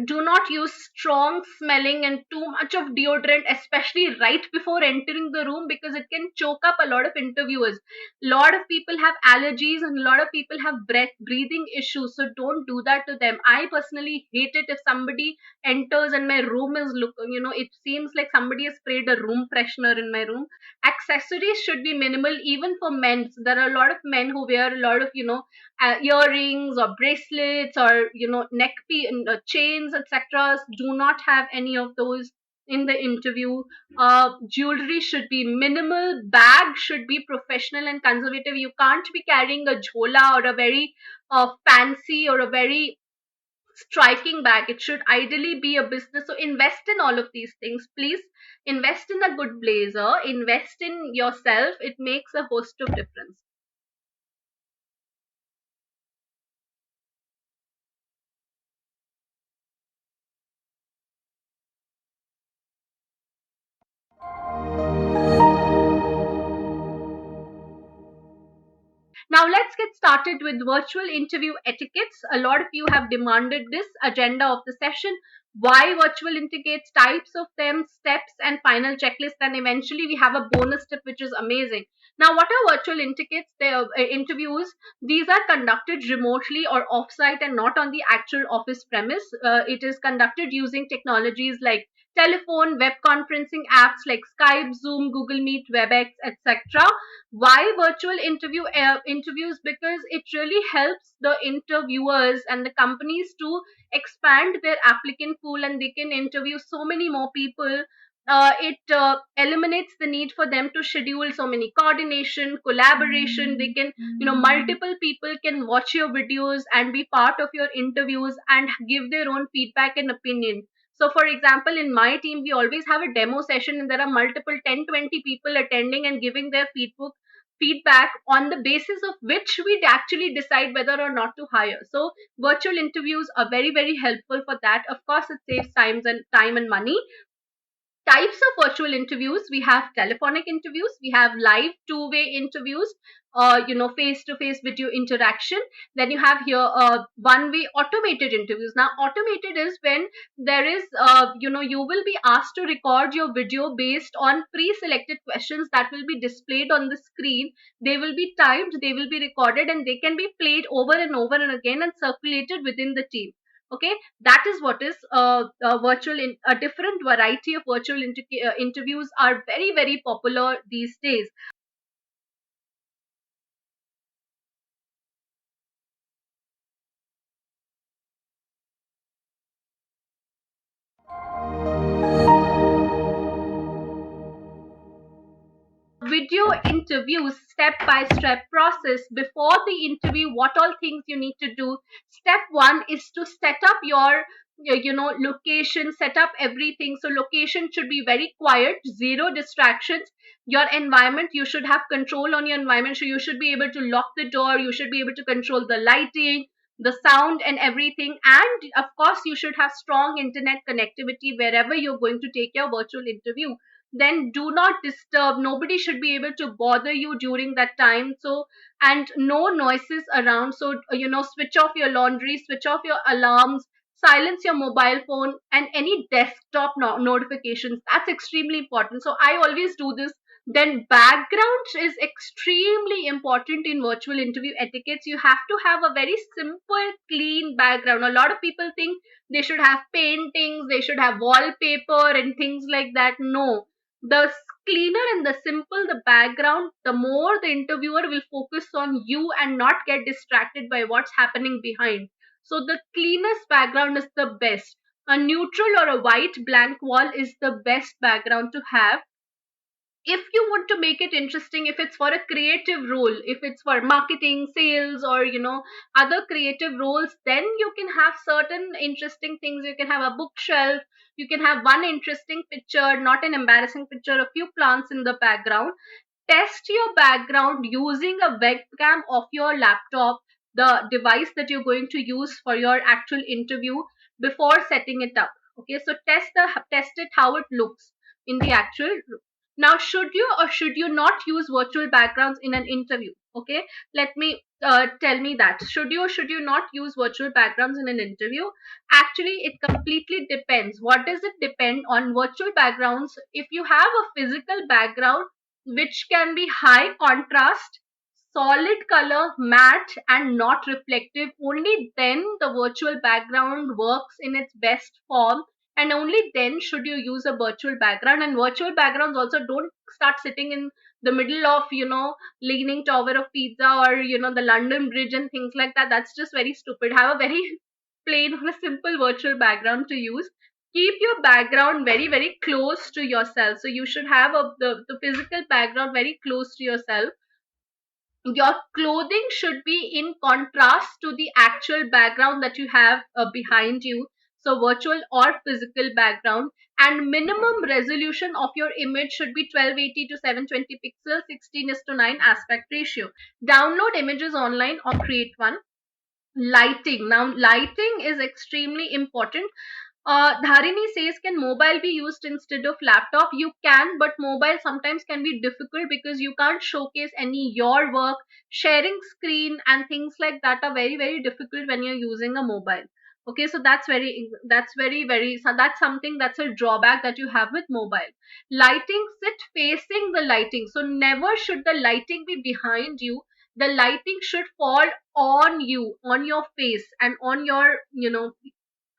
Do not use strong smelling and too much of deodorant, especially right before entering the room, because it can choke up a lot of interviewers. A lot of people have allergies and a lot of people have breathing issues, so don't do that to them. I personally hate it if somebody enters and my room is it seems like somebody has sprayed a room freshener in my room. Accessories should be minimal even for men. So there are a lot of men who wear a lot of earrings or bracelets or chains, etc. Do not have any of those in the interview. Jewelry should be minimal. Bag should be professional and conservative. You can't be carrying a jhola or a very fancy or a very striking bag. It should ideally be a business. So invest in all of these things, please. Invest in a good blazer. Invest in yourself. It makes a host of difference. Now let's get started with virtual interview etiquettes. A lot of you have demanded this agenda of the session. Why virtual etiquettes, types of them, steps, and final checklist. And eventually we have a bonus tip which is amazing. Now, what are virtual etiquettes? They are interviews. These are conducted remotely or offsite and not on the actual office premise. It is conducted using technologies like telephone, web conferencing apps like Skype, Zoom, Google Meet, WebEx, etc. Why virtual interviews? Because it really helps the interviewers and the companies to expand their applicant pool, and they can interview so many more people. It eliminates the need for them to schedule so many coordination, collaboration. They can, multiple people can watch your videos and be part of your interviews and give their own feedback and opinion. So, for example, in my team, we always have a demo session and there are multiple 10, 20 people attending and giving their feedback on the basis of which we actually decide whether or not to hire. So virtual interviews are very, very helpful for that. Of course, it saves time and money. Types of virtual interviews: we have telephonic interviews, we have live two-way interviews, face-to-face video interaction. Then you have here one-way automated interviews. Now automated is when there is you will be asked to record your video based on pre-selected questions that will be displayed on the screen. They will be timed, they will be recorded, and they can be played over and over and again and circulated within the team. Okay, that is what is a different variety of virtual interviews are very very popular these days. Video interviews, step by step process before the interview, what all things you need to do. Step 1 is to set up your location, set up everything. So location should be very quiet, zero distractions. Your environment, you should have control on your environment, so you should be able to lock the door, you should be able to control the lighting, the sound and everything. And of course you should have strong internet connectivity wherever you're going to take your virtual interview. Then do not disturb, nobody should be able to bother you during that time. So, and no noises around. So switch off your laundry, switch off your alarms, silence your mobile phone and any desktop notifications. That's extremely important, so I always do this. Then background is extremely important in virtual interview etiquettes. You have to have a very simple clean background. A lot of people think they should have paintings, they should have wallpaper and things like that. No, the cleaner and the simple the background, the more the interviewer will focus on you and not get distracted by what's happening behind. So the cleanest background is the best. A neutral or a white blank wall is the best background to have. If you want to make it interesting, if it's for a creative role, if it's for marketing, sales, or other creative roles, then you can have certain interesting things. You can have a bookshelf, you can have one interesting picture, not an embarrassing picture, a few plants in the background. Test your background using a webcam of your laptop, the device that you're going to use for your actual interview, before setting it up. Okay, so test it how it looks in the actual. Now, should you or should you not use virtual backgrounds in an interview? Okay, let me tell me that. Should you or should you not use virtual backgrounds in an interview? Actually, it completely depends. What does it depend on? Virtual backgrounds, if you have a physical background which can be high contrast, solid color, matte, and not reflective, only then the virtual background works in its best form, and only then should you use a virtual background. And virtual backgrounds also don't start sitting in the middle of leaning tower of pizza, or the London Bridge and things like that. That's just very stupid. Have a very plain or a simple virtual background to use. Keep your background very very close to yourself. So you should have the physical background very close to yourself. Your clothing should be in contrast to the actual background that you have behind you. So virtual or physical background. And minimum resolution of your image should be 1280 to 720 pixels, 16 is to 9 aspect ratio. Download images online or create one. Lighting, now lighting is extremely important. Dharini says, can mobile be used instead of laptop? You can, but mobile sometimes can be difficult because you can't showcase any your work. Sharing screen and things like that are very very difficult when you're using a mobile. Okay, so that's something, that's a drawback that you have with mobile. Lighting, sit facing the lighting. So never should the lighting be behind you. The lighting should fall on you, on your face, and on your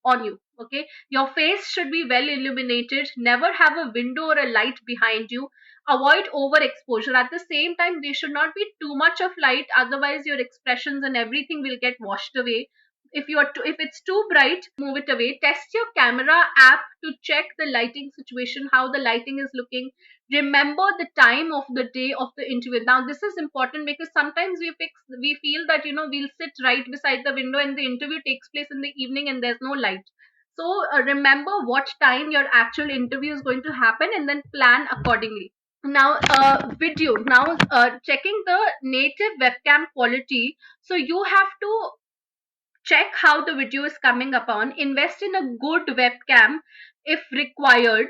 on you. Okay, your face should be well illuminated. Never have a window or a light behind you. Avoid overexposure. At the same time, there should not be too much of light, otherwise your expressions and everything will get washed away. If it's too bright, move it away. Test your camera app to check the lighting situation, how the lighting is looking. Remember the time of the day of the interview. Now this is important because sometimes we feel that we'll sit right beside the window and the interview takes place in the evening and there's no light. So remember what time your actual interview is going to happen and then plan accordingly. Now video, now checking the native webcam quality. So you have to check how the video is coming upon. Invest in a good webcam if required.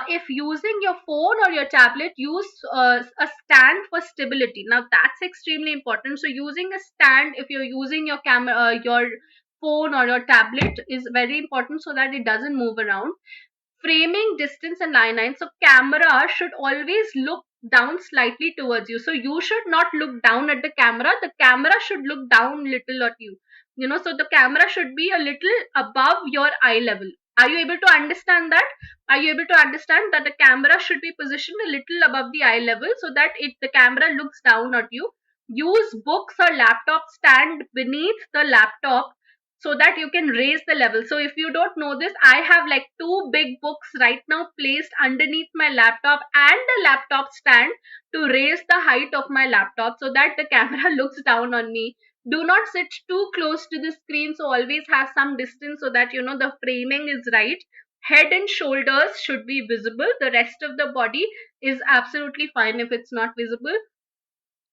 If using your phone or your tablet, use a stand for stability. Now that's extremely important. So using a stand if you're using your camera, your phone or your tablet, is very important so that it doesn't move around. Framing, distance, and line line. So camera should always look down slightly towards you. So you should not look down at the camera. The camera should look down little at you. So the camera should be a little above your eye level. Are you able to understand that? Are you able to understand that the camera should be positioned a little above the eye level so that the camera looks down at you? Use books or laptop stand beneath the laptop so that you can raise the level. So if you don't know this, I have like two big books right now placed underneath my laptop and the laptop stand to raise the height of my laptop so that the camera looks down on me. Do not sit too close to the screen, so always have some distance so that the framing is right. Head and shoulders should be visible. The rest of the body is absolutely fine if it's not visible.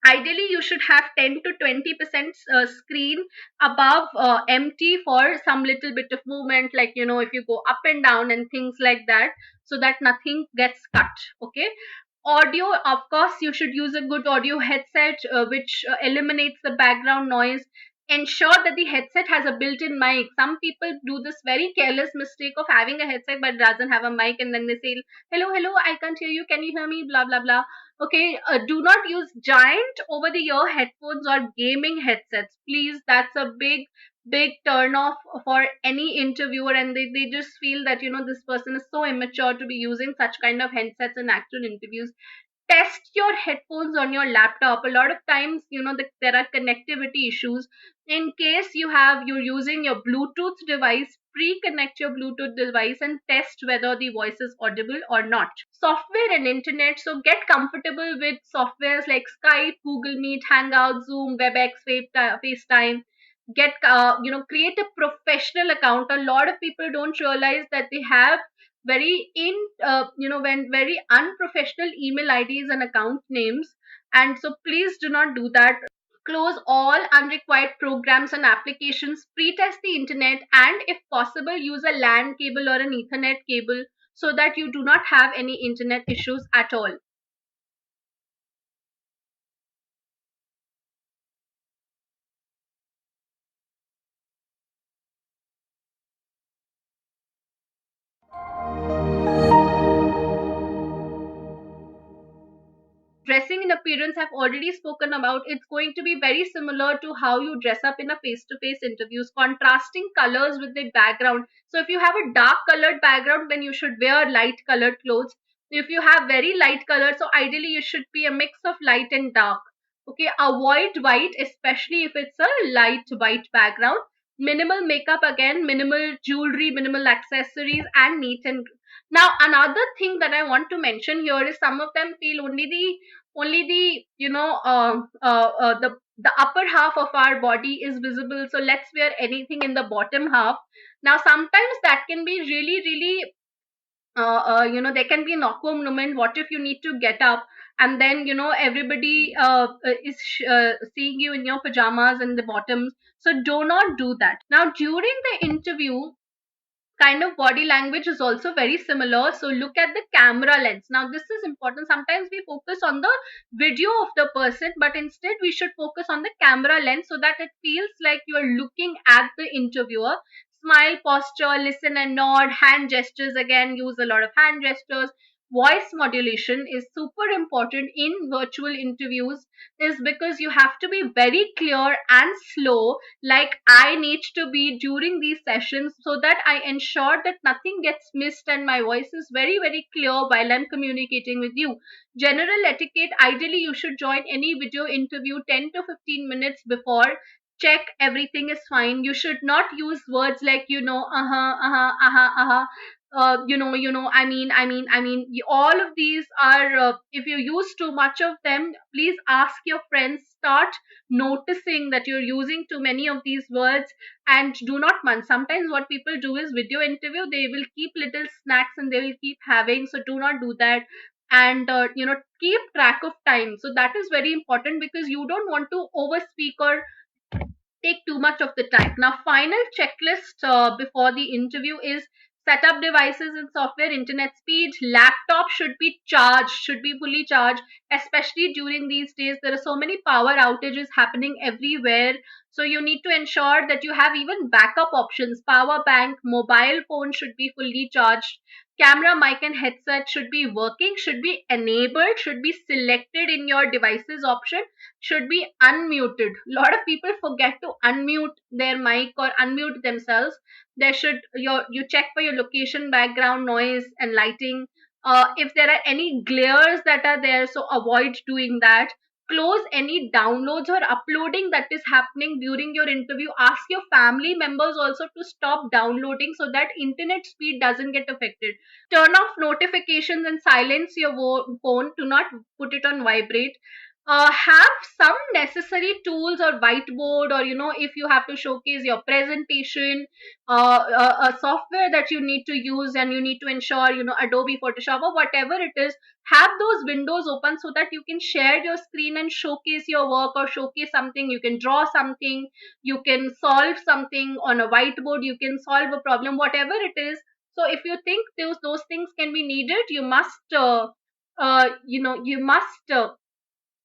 Ideally you should have 10 to 20% screen above empty for some little bit of movement, like if you go up and down and things like that, so that nothing gets cut. Okay. Audio, of course you should use a good audio headset which eliminates the background noise. Ensure that the headset has a built-in mic. Some people do this very careless mistake of having a headset but doesn't have a mic, and then they say, hello, hello, I can't hear you, can you hear me, blah blah blah. Okay, do not use giant over the ear headphones or gaming headsets, please. That's a big turn off for any interviewer, and they just feel that this person is so immature to be using such kind of headsets in actual interviews. Test your headphones on your laptop. A lot of times there are connectivity issues. In case you're using your Bluetooth device, pre-connect your Bluetooth device and test whether the voice is audible or not. Software and internet. So get comfortable with softwares like Skype, Google Meet, Hangout, Zoom, WebEx, FaceTime. Get create a professional account. A lot of people don't realize that they have when very unprofessional email IDs and account names, and so please do not do that. Close all unrequired programs and applications. Pre-test the internet, and if possible use a LAN cable or an Ethernet cable so that you do not have any internet issues at all. Dressing and appearance I've already spoken about. It's going to be very similar to how you dress up in a face-to-face interviews. Contrasting colors with the background. So if you have a dark colored background, then you should wear light colored clothes. If you have very light color, so ideally you should be a mix of light and dark. Okay, avoid white, especially if it's a light white background. Minimal makeup, again, minimal jewelry, minimal accessories, and neat and. Now another thing that I want to mention here is some of them feel only the the upper half of our body is visible, so let's wear anything in the bottom half. Now sometimes that can be really there can be an awkward moment. What if you need to get up and then everybody is seeing you in your pajamas and the bottoms? So do not do that. Now during the interview, kind of body language is also very similar. So look at the camera lens. Now this is important. Sometimes we focus on the video of the person, but instead we should focus on the camera lens so that it feels like you are looking at the interviewer. Smile, posture, listen and nod. Hand gestures, again use a lot of hand gestures. Voice modulation is super important in virtual interviews, is because you have to be very clear and slow, like I need to be during these sessions, so that I ensure that nothing gets missed and my voice is very clear while I'm communicating with you. General etiquette, ideally you should join any video interview 10 to 15 minutes before. Check everything is fine. You should not use words like I mean, all of these are, if you use too much of them, please ask your friends, start noticing that you're using too many of these words, and do not munch. Sometimes what people do is video interview, they will keep little snacks and they will keep having, so do not do that. And keep track of time. So that is very important because you don't want to overspeak or take too much of the time. Now final checklist before the interview is Setup devices and software, internet speed, laptop should be charged, should be fully charged, especially during these days. There are so many power outages happening everywhere. So you need to ensure that you have even backup options. Power bank, mobile phone should be fully charged. Camera, mic, and headset should be working, should be enabled, should be selected in your devices option, should be unmuted. A lot of people forget to unmute their mic or unmute themselves. There should you check for your location, background noise, and lighting. If there are any glares that are there, so avoid doing that. Close any downloads or uploading that is happening during your interview. Ask your family members also to stop downloading so that internet speed doesn't get affected. Turn off notifications and silence your phone. Do not put it on vibrate. Have some necessary tools or whiteboard, or if you have to showcase your presentation, a software that you need to use, and you need to ensure, Adobe Photoshop or whatever it is, have those windows open so that you can share your screen and showcase your work, or showcase something. You can draw something, you can solve something on a whiteboard, you can solve a problem, whatever it is. So if you think those things can be needed, you must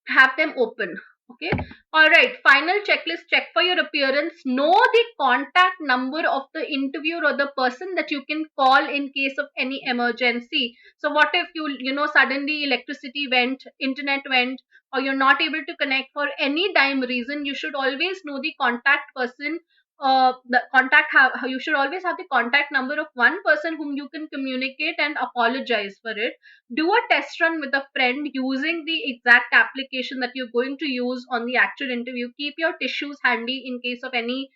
have them open. Okay. All right, final checklist. Check for your appearance. Know the contact number of the interviewer or the person that you can call in case of any emergency. So what if suddenly electricity went, internet went, or you're not able to connect for any dime reason? You should always know the contact person. You should always have the contact number of one person whom you can communicate and apologize for it. Do a test run with a friend using the exact application that you're going to use on the actual interview. Keep your tissues handy in case of any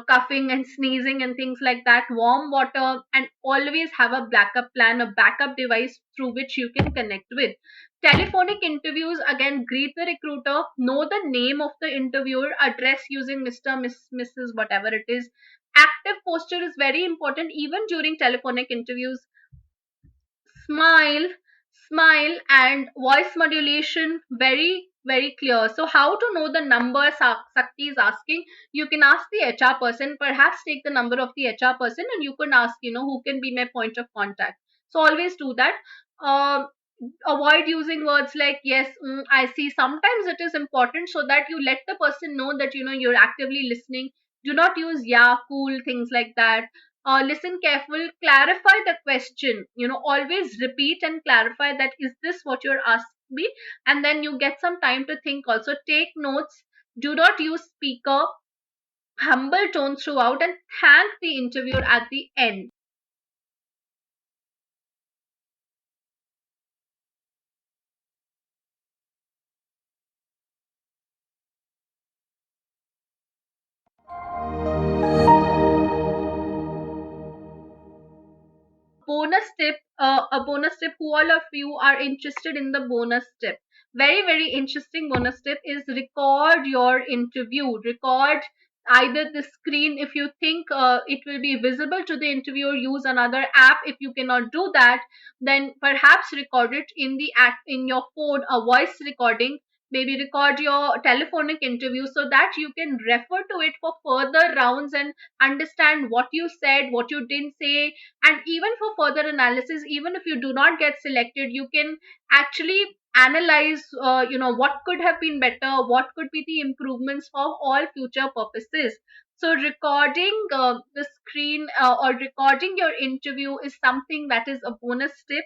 coughing and sneezing and things like that. Warm water, and always have a backup plan, a backup device through which you can connect with. Telephonic interviews, again, greet the recruiter, know the name of the interviewer, address using Mr., Miss, Mrs., whatever it is. Active posture is very important even during telephonic interviews. Smile, smile, and voice modulation, very very clear. So how to know the number? Sakti is asking. You can ask the HR person. Perhaps take the number of the HR person, and you can ask, who can be my point of contact. So always do that. um, Avoid using words like yes, I see. Sometimes it is important so that you let the person know that you're actively listening. Do not use yeah, cool, things like that. Listen careful, clarify the question. Always repeat and clarify that is this what you're asking me, and then you get some time to think. Also take notes. Do not use speaker. Humble tone throughout, and thank the interviewer at the end. A bonus tip, who all of you are interested in the bonus tip? Very very interesting bonus tip is record your interview. Record either the screen. If you think it will be visible to the interviewer, use another app. If you cannot do that, then perhaps record it in the app in your phone, a voice recording. Maybe record your telephonic interview so that you can refer to it for further rounds and understand what you said, what you didn't say. And even for further analysis, even if you do not get selected, you can actually analyze what could have been better, what could be the improvements for all future purposes. So recording the screen or recording your interview is something that is a bonus tip.